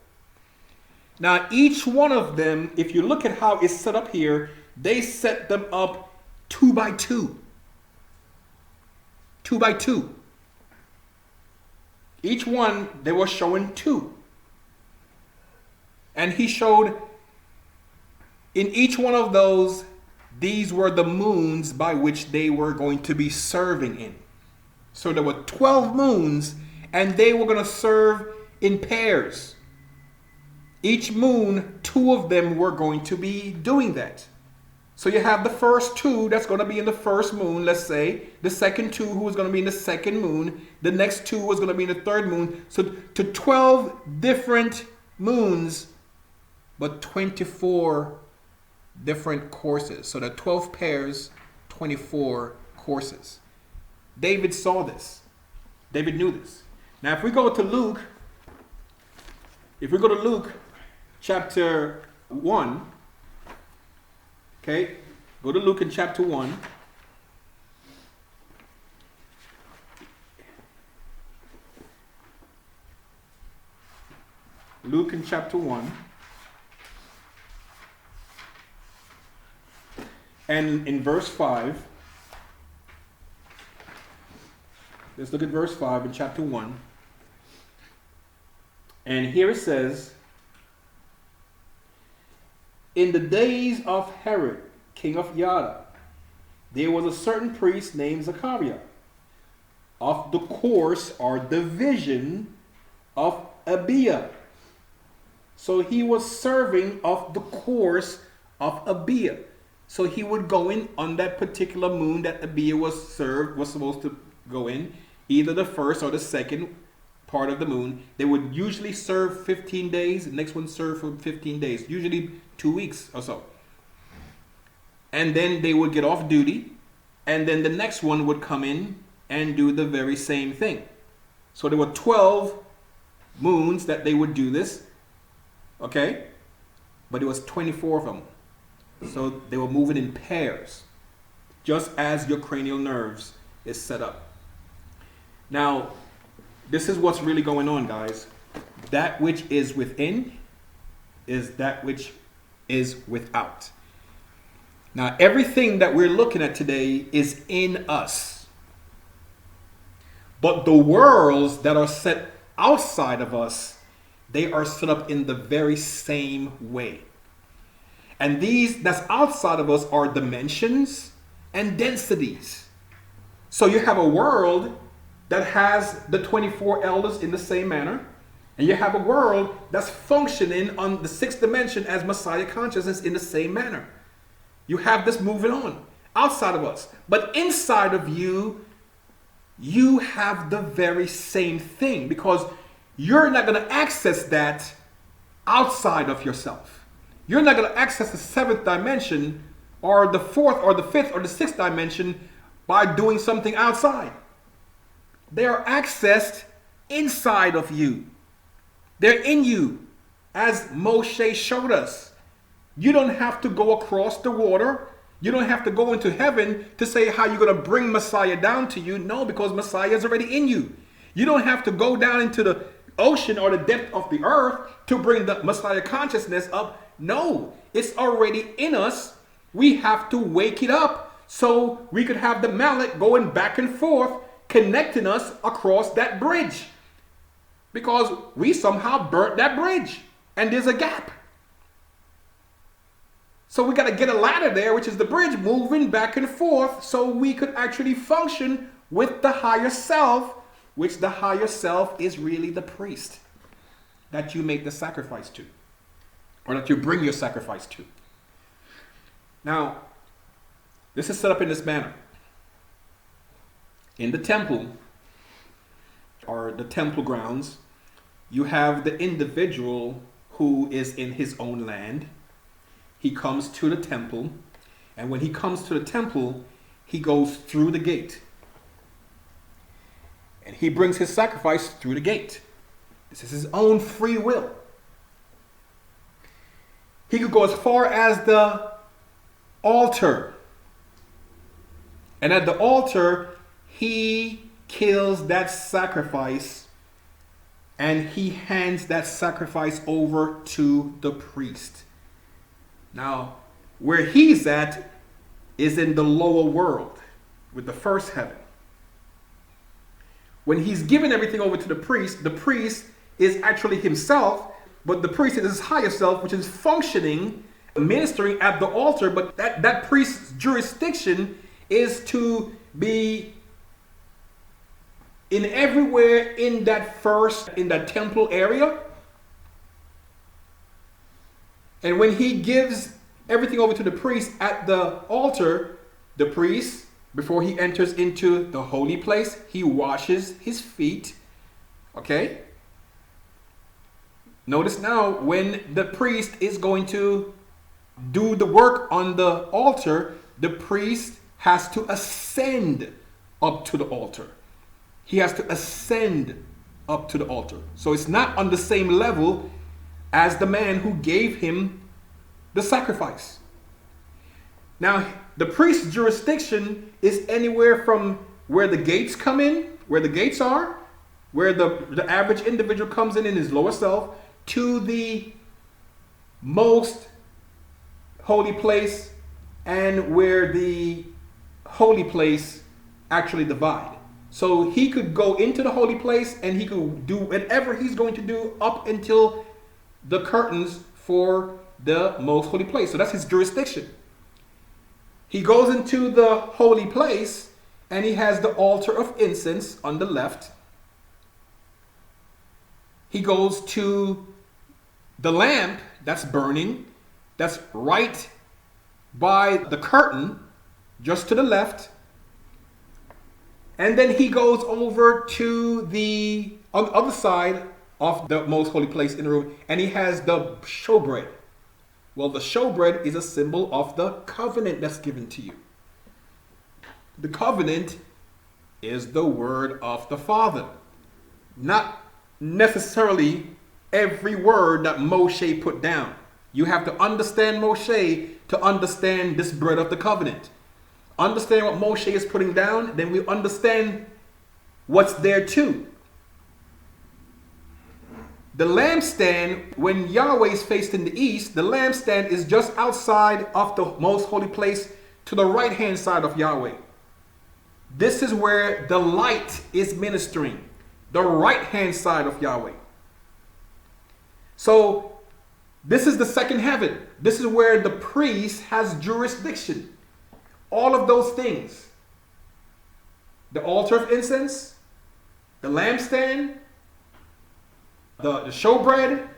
Now, each one of them, if you look at how it's set up here, they set them up 2 by 2. 2 by 2. Each one, they were showing 2. And he showed in each one of those, these were the moons by which they were going to be serving in. So there were 12 moons, and they were going to serve in pairs. Each moon, 2 of them were going to be doing that. So you have the first 2 that's going to be in the first moon, let's say. The second 2 who is going to be in the second moon. The next 2 was going to be in the third moon. So to 12 different moons but 24 different courses. So the 12 pairs, 24 courses. David saw this. David knew this. Now if we go to Luke chapter 1, okay, go to Luke in chapter 1. Luke in chapter 1. And in verse 5, let's look at verse 5 in chapter 1. And here it says, in the days of Herod, king of Judah, there was a certain priest named Zechariah, of the course or division of Abiah. So he was serving of the course of Abiah. So he would go in on that particular moon that Abiah was supposed to go in, either the first or the second part of the moon. They would usually serve 15 days. The next one served for 15 days, usually 2 weeks or so. And then they would get off duty, and then the next one would come in and do the very same thing. So there were 12 moons that they would do this, okay? But it was 24 of them. So they were moving in pairs, just as your cranial nerves is set up. Now, this is what's really going on, guys. That which is within is that which is without. Now, everything that we're looking at today is in us. But the worlds that are set outside of us, they are set up in the very same way. And these that's outside of us are dimensions and densities. So you have a world that has the 24 elders in the same manner. And you have a world that's functioning on the 6th dimension as Messiah consciousness in the same manner. You have this moving on outside of us. But inside of you, you have the very same thing, because you're not going to access that outside of yourself. You're not going to access the 7th dimension or the 4th or the 5th or the 6th dimension by doing something outside. They are accessed inside of you. They're in you, as Moshe showed us. You don't have to go across the water. You don't have to go into heaven to say how you're going to bring Messiah down to you. No, because Messiah is already in you. You don't have to go down into the ocean or the depth of the earth to bring the Messiah consciousness up. No, it's already in us. We have to wake it up so we could have the mallet going back and forth, connecting us across that bridge. Because we somehow burnt that bridge and there's a gap. So we got to get a ladder there, which is the bridge, moving back and forth so we could actually function with the higher self, which the higher self is really the priest that you make the sacrifice to, or that you bring your sacrifice to. Now, this is set up in this manner. In the temple, or the temple grounds, you have the individual who is in his own land. He comes to the temple, and when he comes to the temple, he goes through the gate. And he brings his sacrifice through the gate. This is his own free will. He could go as far as the altar. And at the altar, he kills that sacrifice and he hands that sacrifice over to the priest. Now, where he's at is in the lower world with the first heaven. When he's given everything over to the priest is actually himself, but the priest is his higher self, which is functioning, ministering at the altar, but that priest's jurisdiction is to be in everywhere in that temple area. And when he gives everything over to the priest at the altar, the priest, before he enters into the holy place, he washes his feet. Okay? Notice now when the priest is going to do the work on the altar, the priest has to ascend up to the altar. He has to ascend up to the altar. So it's not on the same level as the man who gave him the sacrifice. Now, the priest's jurisdiction is anywhere from where the gates come in, where the gates are, where the average individual comes in his lower self, to the most holy place, and where the holy place actually divide. So he could go into the holy place and he could do whatever he's going to do up until the curtains for the most holy place. So that's his jurisdiction. He goes into the holy place and he has the altar of incense on the left. He goes to the lamp that's burning, that's right by the curtain, just to the left. And then he goes over to the other side of the most holy place in the room, and he has the showbread. Well, the showbread is a symbol of the covenant that's given to you. The covenant is the word of the Father. Not necessarily every word that Moshe put down. You have to understand Moshe to understand this bread of the covenant. Understand what Moshe is putting down, then we understand what's there too. The lampstand, when Yahweh is faced in the east, the lampstand is just outside of the most holy place to the right hand side of Yahweh. This is where the light is ministering, the right hand side of Yahweh. So this is the second heaven. This is where the priest has jurisdiction. All of those things, the altar of incense, the lampstand, the showbread,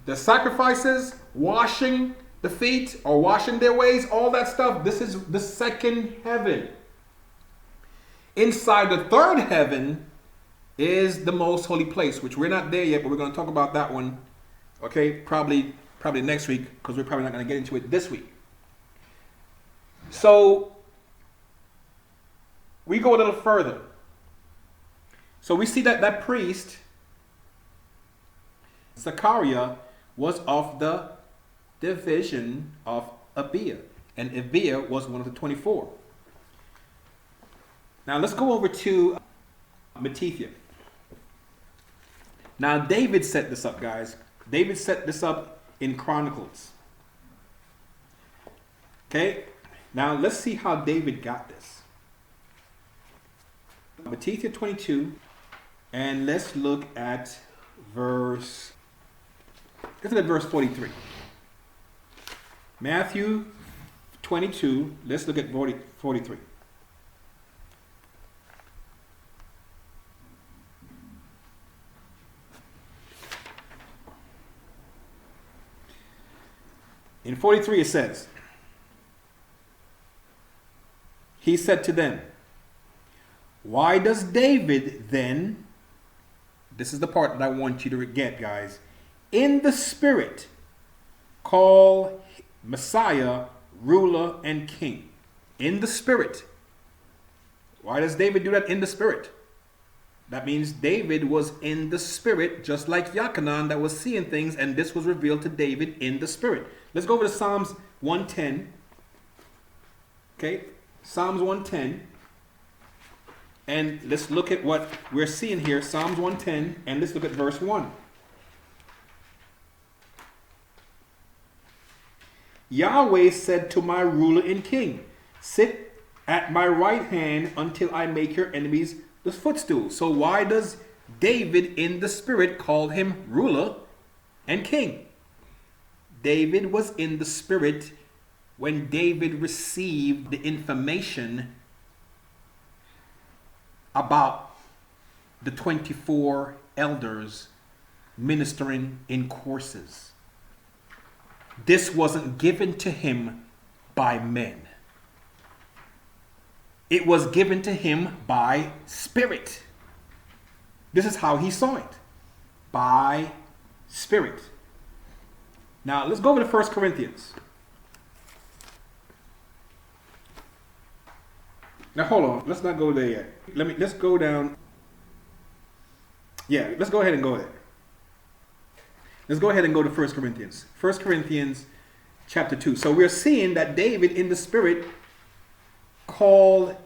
the sacrifices, washing the feet or washing their ways, all that stuff, this is the second heaven. Inside the third heaven is the most holy place, which we're not there yet, but we're going to talk about that one, okay, probably next week, because we're probably not going to get into it this week. So we go a little further. So we see that that priest, Zechariah, was of the division of Abiah, and Abiah was one of the 24. Now let's go over to Matthew. Now David set this up, guys. David set this up in Chronicles. Okay, now let's see how David got this. Matthew 22, and let's look at verse 43. Matthew 22, let's look at 43. In 43 it says, he said to them, why does David then, this is the part that I want you to get, guys, in the spirit call Messiah ruler and king? In the spirit. Why does David do that in the spirit? That means David was in the spirit, just like Yachanan that was seeing things, and this was revealed to David in the spirit. Let's go over to Psalms 110. Okay, Psalms 110. And let's look at what we're seeing here, Psalms 110, and let's look at verse 1. Yahweh said to my ruler and king, sit at my right hand until I make your enemies the footstool. So why does David in the spirit call him ruler and king? David was in the spirit when David received the information about the 24 elders ministering in courses. This wasn't given to him by men. It was given to him by spirit. This is how he saw it. By Spirit. Now let's go over to 1 Corinthians. Now hold on, let's not go there yet. Let's go down. Yeah, let's go ahead and go there. Let's go ahead and go to 1 Corinthians. 1 Corinthians chapter 2. So we're seeing that David in the Spirit called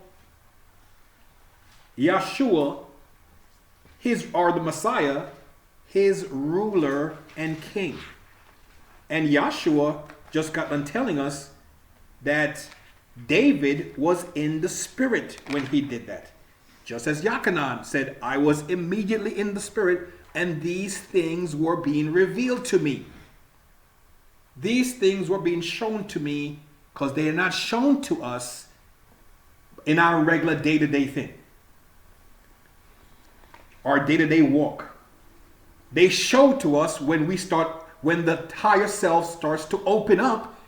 Yeshua, the Messiah, his ruler and king. And Yeshua just got done telling us that David was in the Spirit when he did that. Just as Yachanan said, I was immediately in the Spirit, and these things were being revealed to me. These things were being shown to me because they are not shown to us in our regular day-to-day thing. Our day-to-day walk. They show to us when the higher self starts to open up,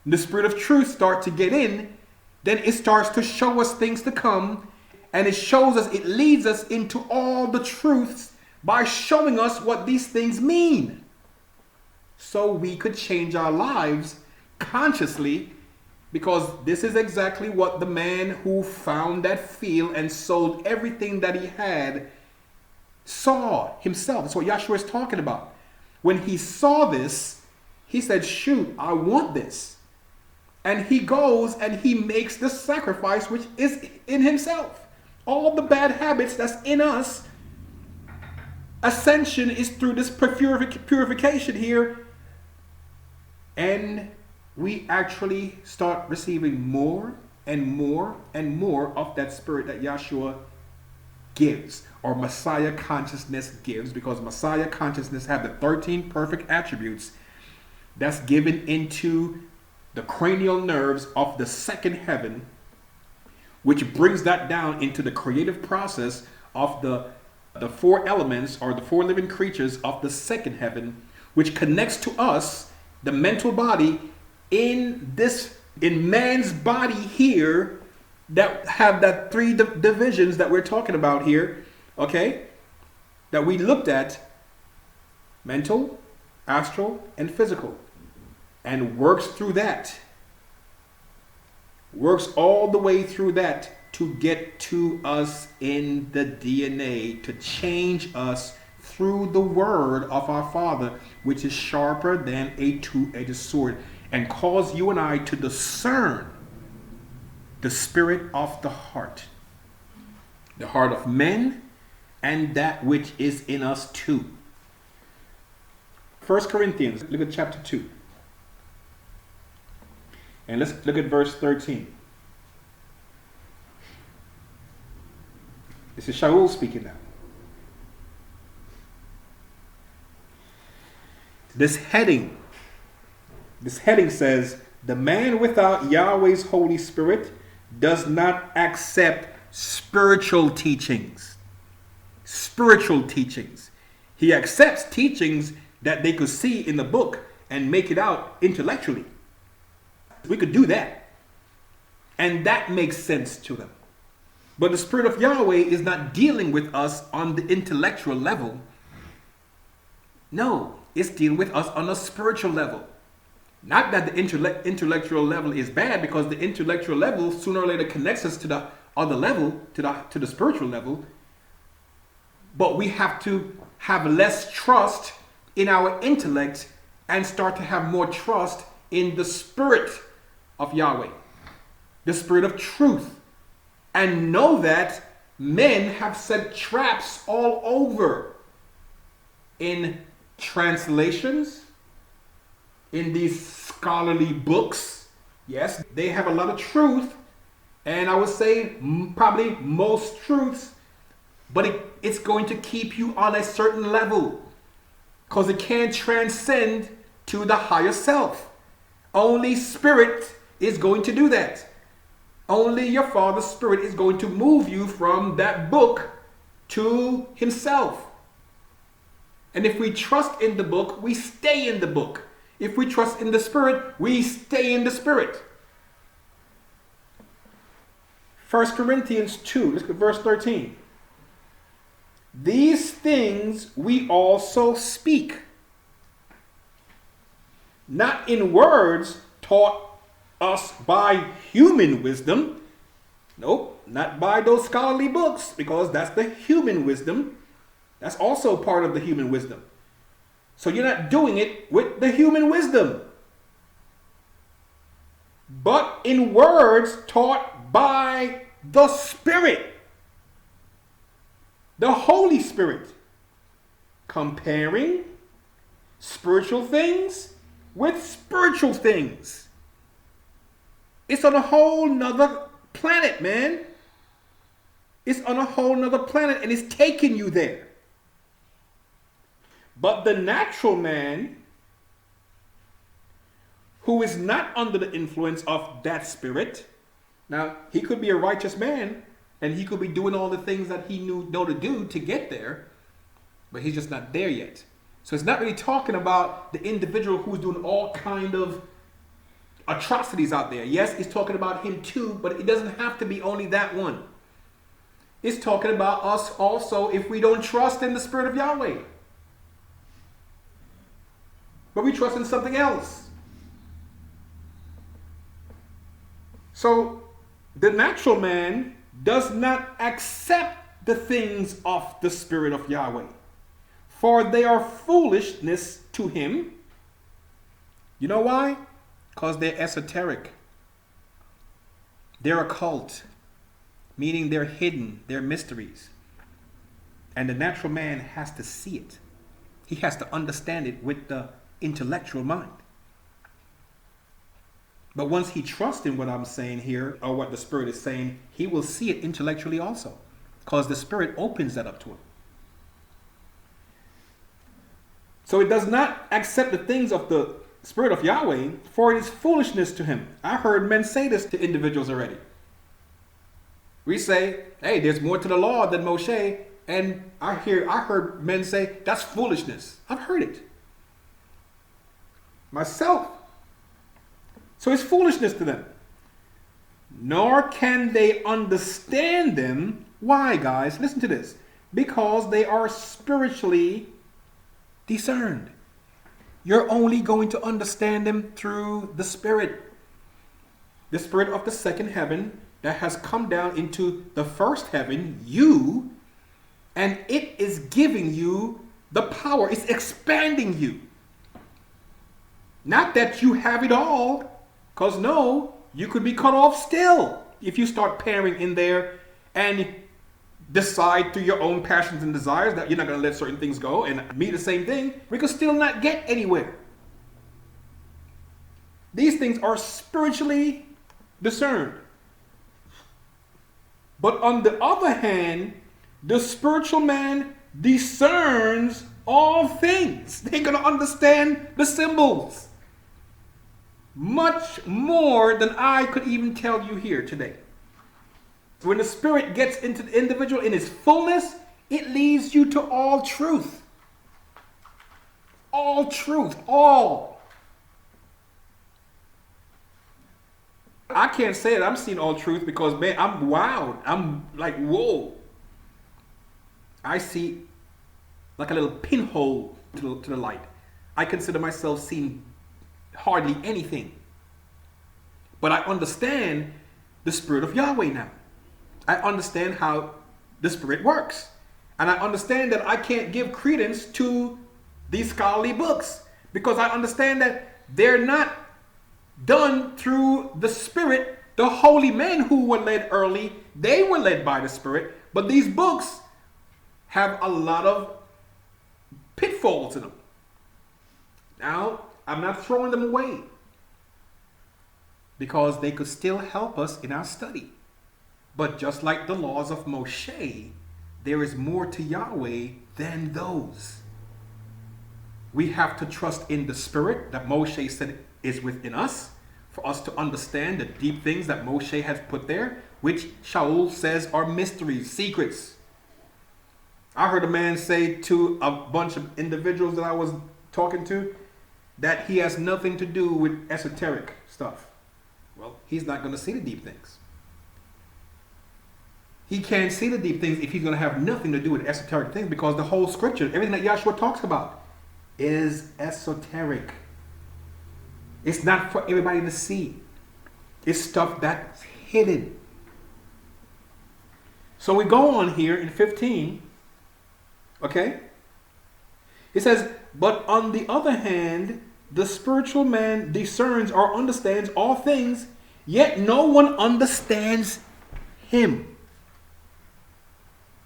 the Spirit of truth starts to get in, then it starts to show us things to come, and it leads us into all the truths by showing us what these things mean. So we could change our lives consciously, because this is exactly what the man who found that field and sold everything that he had saw himself. That's what Yeshua is talking about. When he saw this, he said, shoot, I want this. And he goes and he makes the sacrifice which is in himself. All the bad habits that's in us, ascension is through this purification here. And we actually start receiving more and more and more of that Spirit that Yeshua gives, or Messiah consciousness gives, because Messiah consciousness have the 13 perfect attributes that's given into the cranial nerves of the second heaven, which brings that down into the creative process of the four elements, or the four living creatures of the second heaven, which connects to us, the mental body, in man's body here, that have that three divisions that we're talking about here, okay, that we looked at: mental, astral, and physical, and works all the way through that to get to us in the DNA, to change us through the word of our Father, which is sharper than a two-edged sword, and cause you and I to discern the spirit of the heart of men, and that which is in us too. 1 Corinthians, look at chapter 2. And let's look at verse 13. This is Shaul speaking now. This heading says, the man without Yahweh's Holy Spirit does not accept spiritual teachings. Spiritual teachings. He accepts teachings that they could see in the book and make it out intellectually. We could do that. And that makes sense to them. But the Spirit of Yahweh is not dealing with us on the intellectual level. No, it's dealing with us on a spiritual level. Not that the intellectual level is bad, because the intellectual level sooner or later connects us to the other level, to the spiritual level. But we have to have less trust in our intellect and start to have more trust in the Spirit of Yahweh, the Spirit of truth, and know that men have set traps all over in translations, in these scholarly books. Yes, they have a lot of truth, and I would say probably most truths, but it's going to keep you on a certain level, because it can't transcend to the higher self. Only Spirit is going to do that. Only your Father's Spirit is going to move you from that book to Himself. And if we trust in the book, we stay in the book. If we trust in the Spirit, we stay in the Spirit. 1 Corinthians 2, let's go to verse 13. These things we also speak, not in words taught us by human wisdom. Nope, not by those scholarly books, because that's the human wisdom. That's also part of the human wisdom. So you're not doing it with the human wisdom, but in words taught by the Spirit, the Holy Spirit, comparing spiritual things with spiritual things. It's on a whole nother planet, man. It's on a whole nother planet, and it's taking you there. But the natural man, who is not under the influence of that spirit, now he could be a righteous man and he could be doing all the things that he know to do to get there, but he's just not there yet. So it's not really talking about the individual who's doing all kind of atrocities out there. Yes, it's talking about him too, but it doesn't have to be only that one. It's talking about us also if we don't trust in the Spirit of Yahweh, but we trust in something else. So the natural man does not accept the things of the Spirit of Yahweh, for they are foolishness to him. You know why? Because they're esoteric. They're occult, meaning they're hidden, they're mysteries. And the natural man has to see it. He has to understand it with the intellectual mind. But once he trusts in what I'm saying here, or what the Spirit is saying, he will see it intellectually also, because the Spirit opens that up to him. So it does not accept the things of the Spirit of Yahweh, for it is foolishness to him. I heard men say this to individuals already. We say, hey, there's more to the law than Moshe, and I heard men say, that's foolishness. I've heard it myself. So it's foolishness to them. Nor can they understand them. Why, guys? Listen to this. Because they are spiritually discerned. You're only going to understand them through the Spirit. The Spirit of the second heaven that has come down into the first heaven, you, and it is giving you the power. It's expanding you. Not that you have it all, because no, you could be cut off still if you start pairing in there and decide through your own passions and desires that you're not going to let certain things go, and me the same thing. We could still not get anywhere. These things are spiritually discerned. But on the other hand, the spiritual man discerns all things. They're going to understand the symbols much more than I could even tell you here today. When the Spirit gets into the individual in its fullness, it leads you to all truth. All truth. All. I can't say that I'm seeing all truth because, man, I'm wowed. I'm like, whoa. I see like a little pinhole to the light. I consider myself seeing hardly anything. But I understand the Spirit of Yahweh now. I understand how the Spirit works. And I understand that I can't give credence to these scholarly books because I understand that they're not done through the Spirit. The holy men who were led early, they were led by the Spirit. But these books have a lot of pitfalls in them. Now, I'm not throwing them away because they could still help us in our study. But just like the laws of Moshe, there is more to Yahweh than those. We have to trust in the Spirit that Moshe said is within us for us to understand the deep things that Moshe has put there, which Shaul says are mysteries, secrets. I heard a man say to a bunch of individuals that I was talking to that he has nothing to do with esoteric stuff. Well, he's not going to see the deep things. He can't see the deep things if he's going to have nothing to do with esoteric things, because the whole scripture, everything that Yahshua talks about, is esoteric. It's not for everybody to see. It's stuff that's hidden. So we go on here in 15. Okay? It says, but on the other hand, the spiritual man discerns or understands all things, yet no one understands him.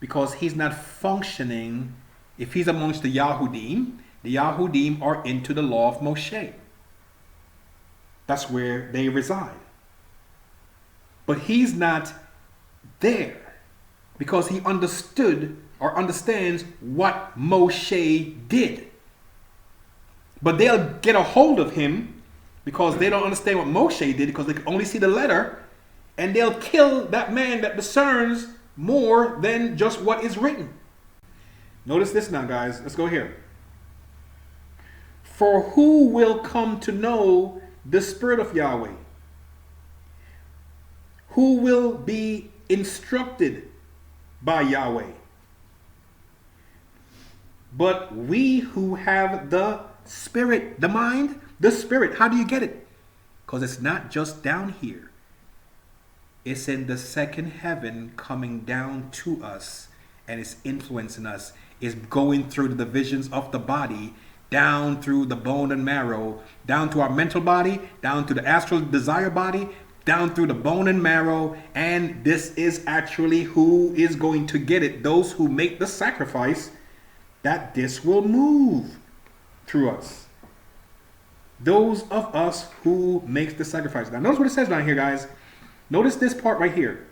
Because he's not functioning. If he's amongst the Yahudim are into the law of Moshe. That's where they reside. But he's not there because he understood or understands what Moshe did. But they'll get a hold of him because they don't understand what Moshe did, because they can only see the letter, and they'll kill that man that discerns more than just what is written. Notice this now, guys. Let's go here. For who will come to know the Spirit of Yahweh? Who will be instructed by Yahweh? But we who have the Spirit, the mind, the Spirit. How do you get it? Because it's not just down here. It's in the second heaven coming down to us, and it's influencing us. It's going through the divisions of the body, down through the bone and marrow, down to our mental body, down to the astral desire body, down through the bone and marrow. And this is actually who is going to get it. Those who make the sacrifice, that this will move through us. Those of us who makes the sacrifice. Now notice what it says down here, guys. Notice this part right here.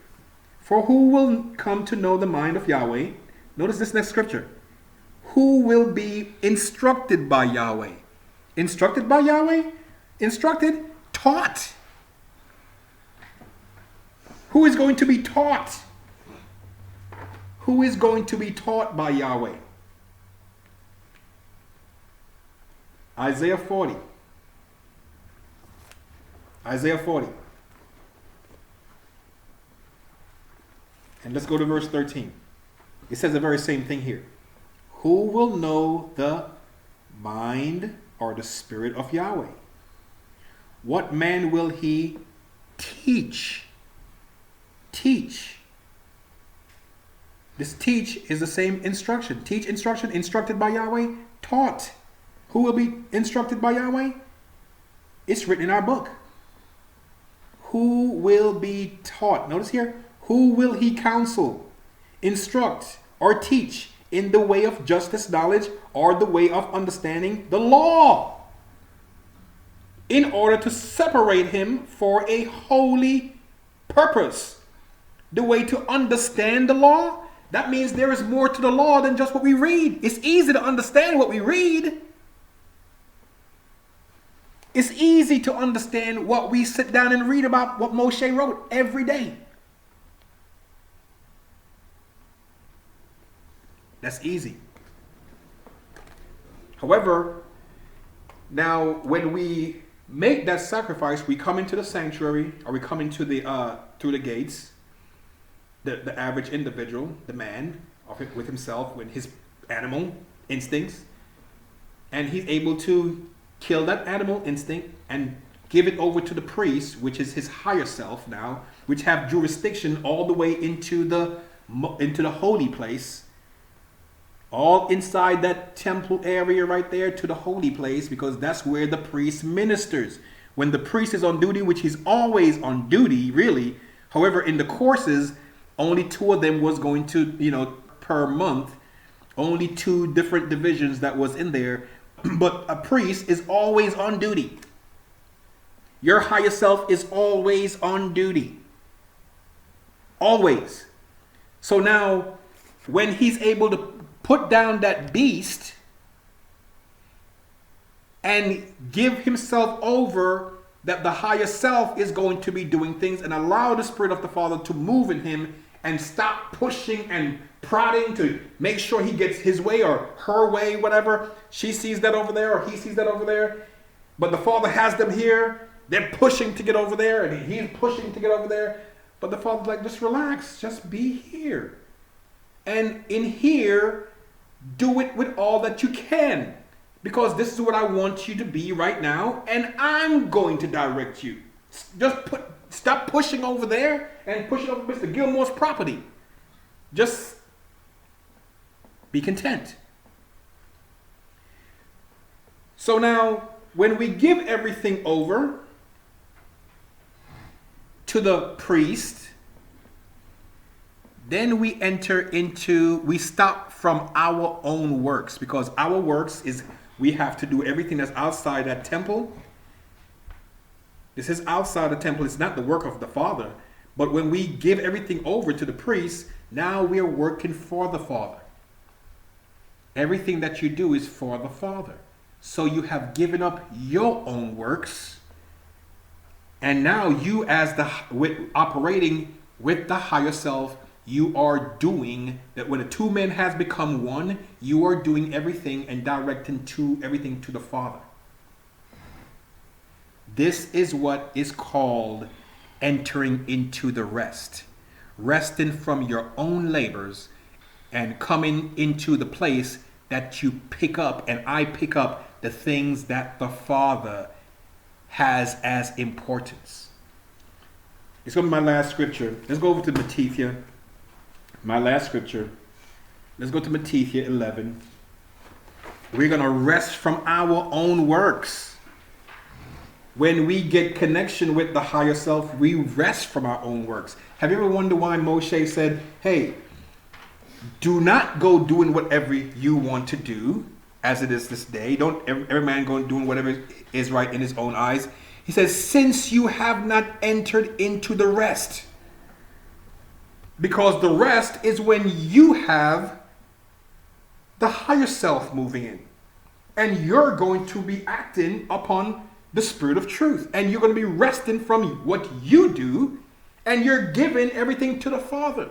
For who will come to know the mind of Yahweh? Notice this next scripture. Who will be instructed by Yahweh? Instructed by Yahweh? Instructed? Taught. Who is going to be taught? Who is going to be taught by Yahweh? Isaiah 40. Isaiah 40. And let's go to verse 13. It says the very same thing here. Who will know the mind or the Spirit of Yahweh? What man will he teach? Teach. This teach is the same instruction. Teach, instruction, instructed by Yahweh, taught. Who will be instructed by Yahweh? It's written in our book. Who will be taught? Notice here. Who will he counsel, instruct, or teach in the way of justice, knowledge, or the way of understanding the law, in order to separate him for a holy purpose? The way to understand the law, that means there is more to the law than just what we read. It's easy to understand what we read. It's easy to understand what we sit down and read about, what Moshe wrote every day. That's easy. However, now when we make that sacrifice, we come into the sanctuary, or we come into the through the gates. The average individual, the man, with himself, with his animal instincts, and he's able to kill that animal instinct and give it over to the priest, which is his higher self now, which have jurisdiction all the way into the holy place. All inside that temple area right there to the holy place, because that's where the priest ministers. When the priest is on duty, which he's always on duty, really. However, in the courses, only 2 of them was going to, per month, only 2 different divisions that was in there. But a priest is always on duty. Your higher self is always on duty. Always. So now, when he's able to put down that beast and give himself over, that the higher self is going to be doing things, and allow the Spirit of the Father to move in him and stop pushing and prodding to make sure he gets his way or her way, whatever. She sees that over there or he sees that over there. But the Father has them here. They're pushing to get over there, and he's pushing to get over there. But the Father's like, just relax. Just be here. And in here, do it with all that you can. because this is what I want you to be right now, and I'm going to direct you. Stop pushing over there and pushing over Mr. Gilmore's property. Just be content. So now, when we give everything over to the priest, then we stop from our own works, because our works is we have to do everything that's outside that temple. This is outside the temple. It's not the work of the Father. But when we give everything over to the priest, now we are working for the Father. Everything that you do is for the Father. So you have given up your own works, and now you, operating with the higher self, you are doing that. When the two men has become one, you are doing everything and directing everything to the Father. This is what is called entering into the rest. Resting from your own labors and coming into the place that you pick up, and I pick up the things that the Father has as importance. It's going to be my last scripture. Let's go over to Matthew. My last scripture. Let's go to Matthew 11. We're going to rest from our own works. When we get connection with the higher self, we rest from our own works. Have you ever wondered why Moshe said, hey, do not go doing whatever you want to do, as it is this day. Don't every man go doing whatever is right in his own eyes. He says, since you have not entered into the rest. Because the rest is when you have the higher self moving in. And you're going to be acting upon the spirit of truth. And you're going to be resting from what you do. And you're giving everything to the Father.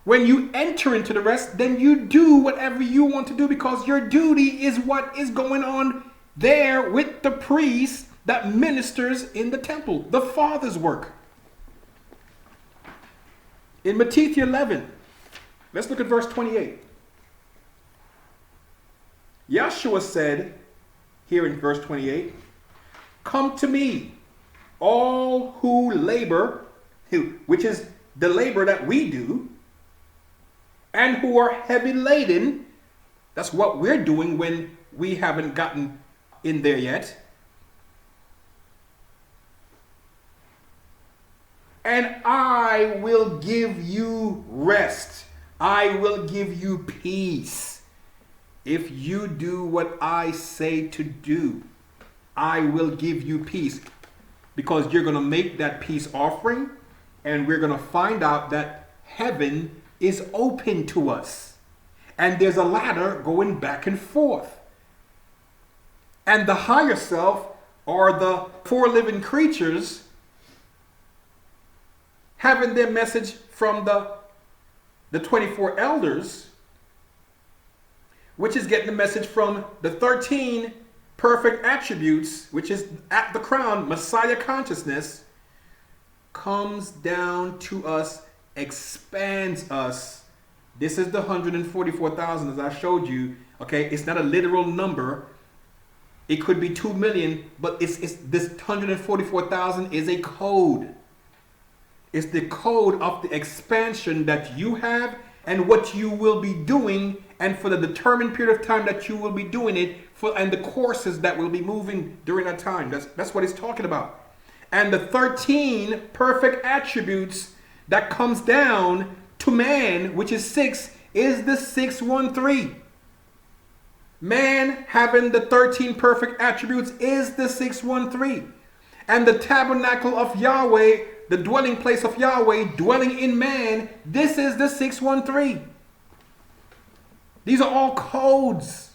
When you enter into the rest, then you do whatever you want to do, because your duty is what is going on there with the priest that ministers in the temple, the Father's work. In Matthew 11, let's look at verse 28. Yeshua said, here in verse 28, come to me, all who labor, which is the labor that we do, and who are heavy laden. That's what we're doing when we haven't gotten in there yet. And I will give you rest. I will give you peace. If you do what I say to do, I will give you peace. Because you're going to make that peace offering, and we're going to find out that heaven is open to us. And there's a ladder going back and forth. And the higher self, or the four living creatures, having their message from the 24 elders, which is getting the message from the 13 perfect attributes, which is at the crown, Messiah consciousness, comes down to us, expands us. This is the 144,000 as I showed you. Okay, it's not a literal number. It could be 2 million, but it's this 144,000 is a code. It's the code of the expansion that you have and what you will be doing, and for the determined period of time that you will be doing it for, and the courses that will be moving during that time. That's what he's talking about. And the 13 perfect attributes that comes down to man, which is 6, is the 613. Man having the 13 perfect attributes is the 613. And the tabernacle of Yahweh, the dwelling place of Yahweh, dwelling in man, this is the 613. These are all codes.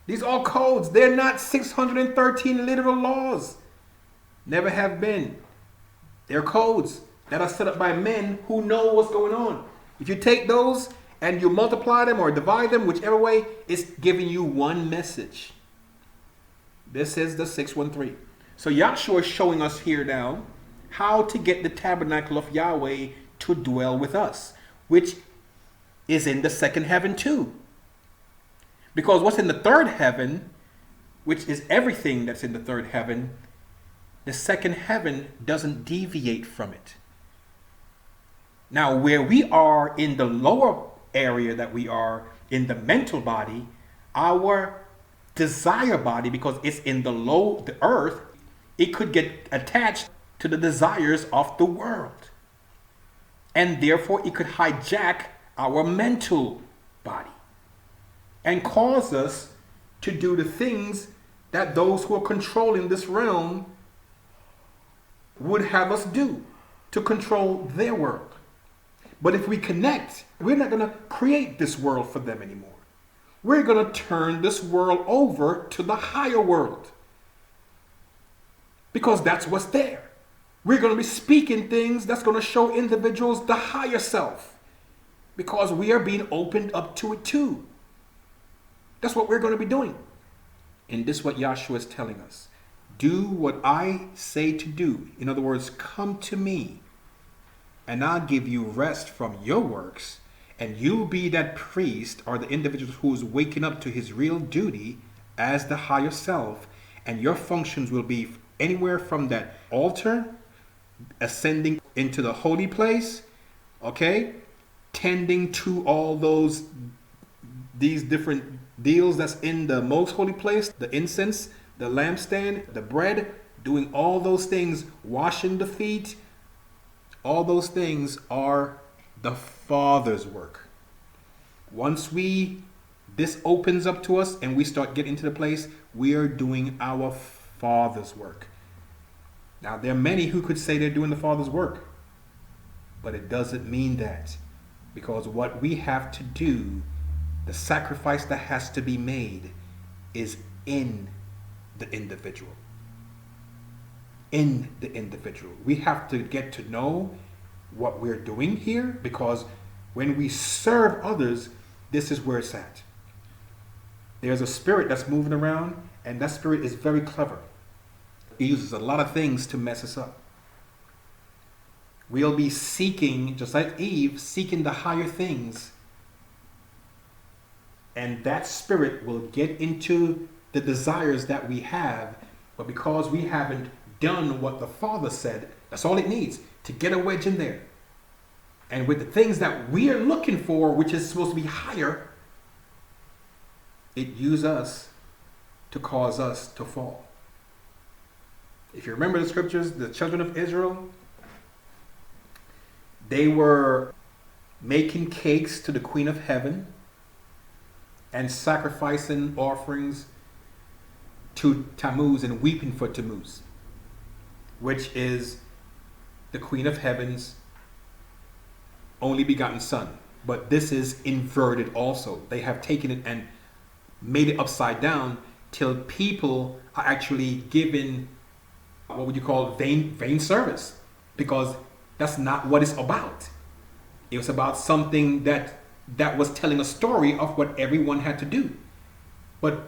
These are all codes. They're not 613 literal laws. Never have been. They're codes that are set up by men who know what's going on. If you take those and you multiply them or divide them, whichever way, it's giving you one message. This is the 613. So Yahshua is showing us here now how to get the tabernacle of Yahweh to dwell with us, which is in the second heaven too. Because what's in the third heaven, which is everything that's in the third heaven, the second heaven doesn't deviate from it. Now, where we are in the lower area that we are in the mental body, our desire body, because it's in the earth, it could get attached to the desires of the world. And therefore, it could hijack our mental body and cause us to do the things that those who are controlling this realm would have us do to control their world. But if we connect, we're not going to create this world for them anymore. We're going to turn this world over to the higher world, because that's what's there. We're going to be speaking things that's going to show individuals the higher self, because we are being opened up to it too. That's what we're going to be doing. And this is what Yahshua is telling us. Do what I say to do. In other words, come to me, and I'll give you rest from your works, and you'll be that priest or the individual who is waking up to his real duty as the higher self, and your functions will be anywhere from that altar, ascending into the holy place, okay, tending to all these different deals that's in the most holy place, the incense, the lampstand, the bread, doing all those things, washing the feet. All those things are the Father's work. Once this opens up to us and we start getting to the place, we are doing our Father's work. Now, there are many who could say they're doing the Father's work, but it doesn't mean that, because what we have to do, the sacrifice that has to be made, is in the individual. In the individual. We have to get to know what we're doing here, because when we serve others, this is where it's at. There's a spirit that's moving around, and that spirit is very clever. It uses a lot of things to mess us up. We'll be seeking, just like Eve, seeking the higher things, and that spirit will get into the desires that we have, but because we haven't done what the Father said, that's all it needs to get a wedge in there. And with the things that we are looking for, which is supposed to be higher, it uses us to cause us to fall. If you remember the scriptures, the children of Israel, they were making cakes to the Queen of Heaven and sacrificing offerings to Tammuz and weeping for Tammuz, which is the Queen of Heaven's only begotten son. But this is inverted also. They have taken it and made it upside down till people are actually given, what would you call, vain service, because that's not what it's about. It was about something that was telling a story of what everyone had to do. But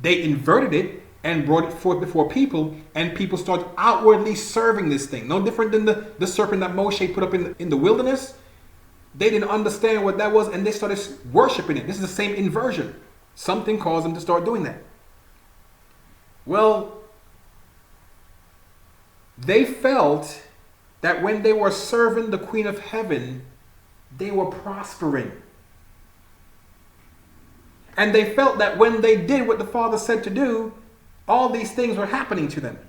they inverted it and brought it forth before people, and people started outwardly serving this thing. No different than the serpent that Moshe put up in the wilderness. They didn't understand what that was, and they started worshiping it. This is the same inversion. Something caused them to start doing that. Well, they felt that when they were serving the Queen of Heaven, they were prospering. And they felt that when they did what the Father said to do, all these things were happening to them.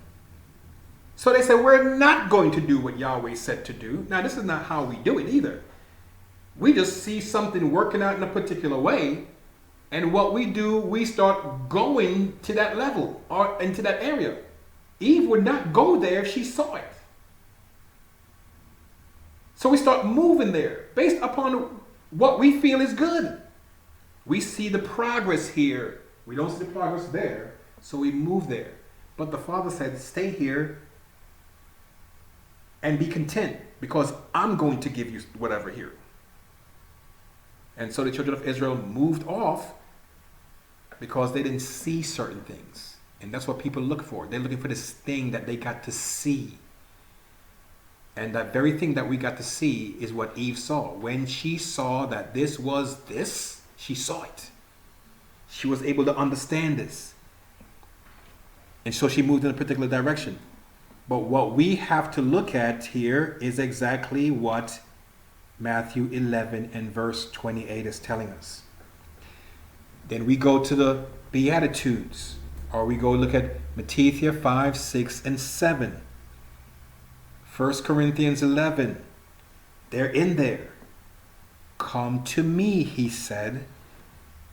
So they said, we're not going to do what Yahweh said to do. Now, this is not how we do it either. We just see something working out in a particular way, and what we do, we start going to that level or into that area. Eve would not go there if she saw it. So we start moving there based upon what we feel is good. We see the progress here. We don't see the progress there, so we move there. But the Father said, stay here and be content, because I'm going to give you whatever here. And so the children of Israel moved off because they didn't see certain things. And that's what people look for. They're looking for this thing that they got to see. And that very thing that we got to see is what Eve saw. When she saw that this was this, she saw it. She was able to understand this. And so she moved in a particular direction. But what we have to look at here is exactly what Matthew 11 and verse 28 is telling us. Then we go to the Beatitudes, or we go look at Matthew 5, 6, and 7. 1 Corinthians 11, they're in there. Come to me, he said,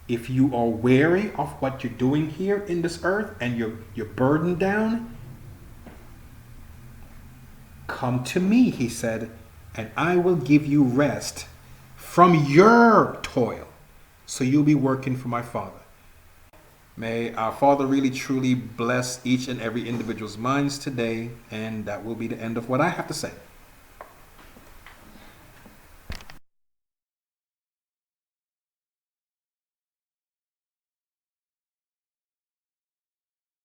if you are weary of what you're doing here in this earth and you're burdened down. Come to me, he said, and I will give you rest from your toil. So you'll be working for my Father. May our Father really truly bless each and every individual's minds today. And that will be the end of what I have to say.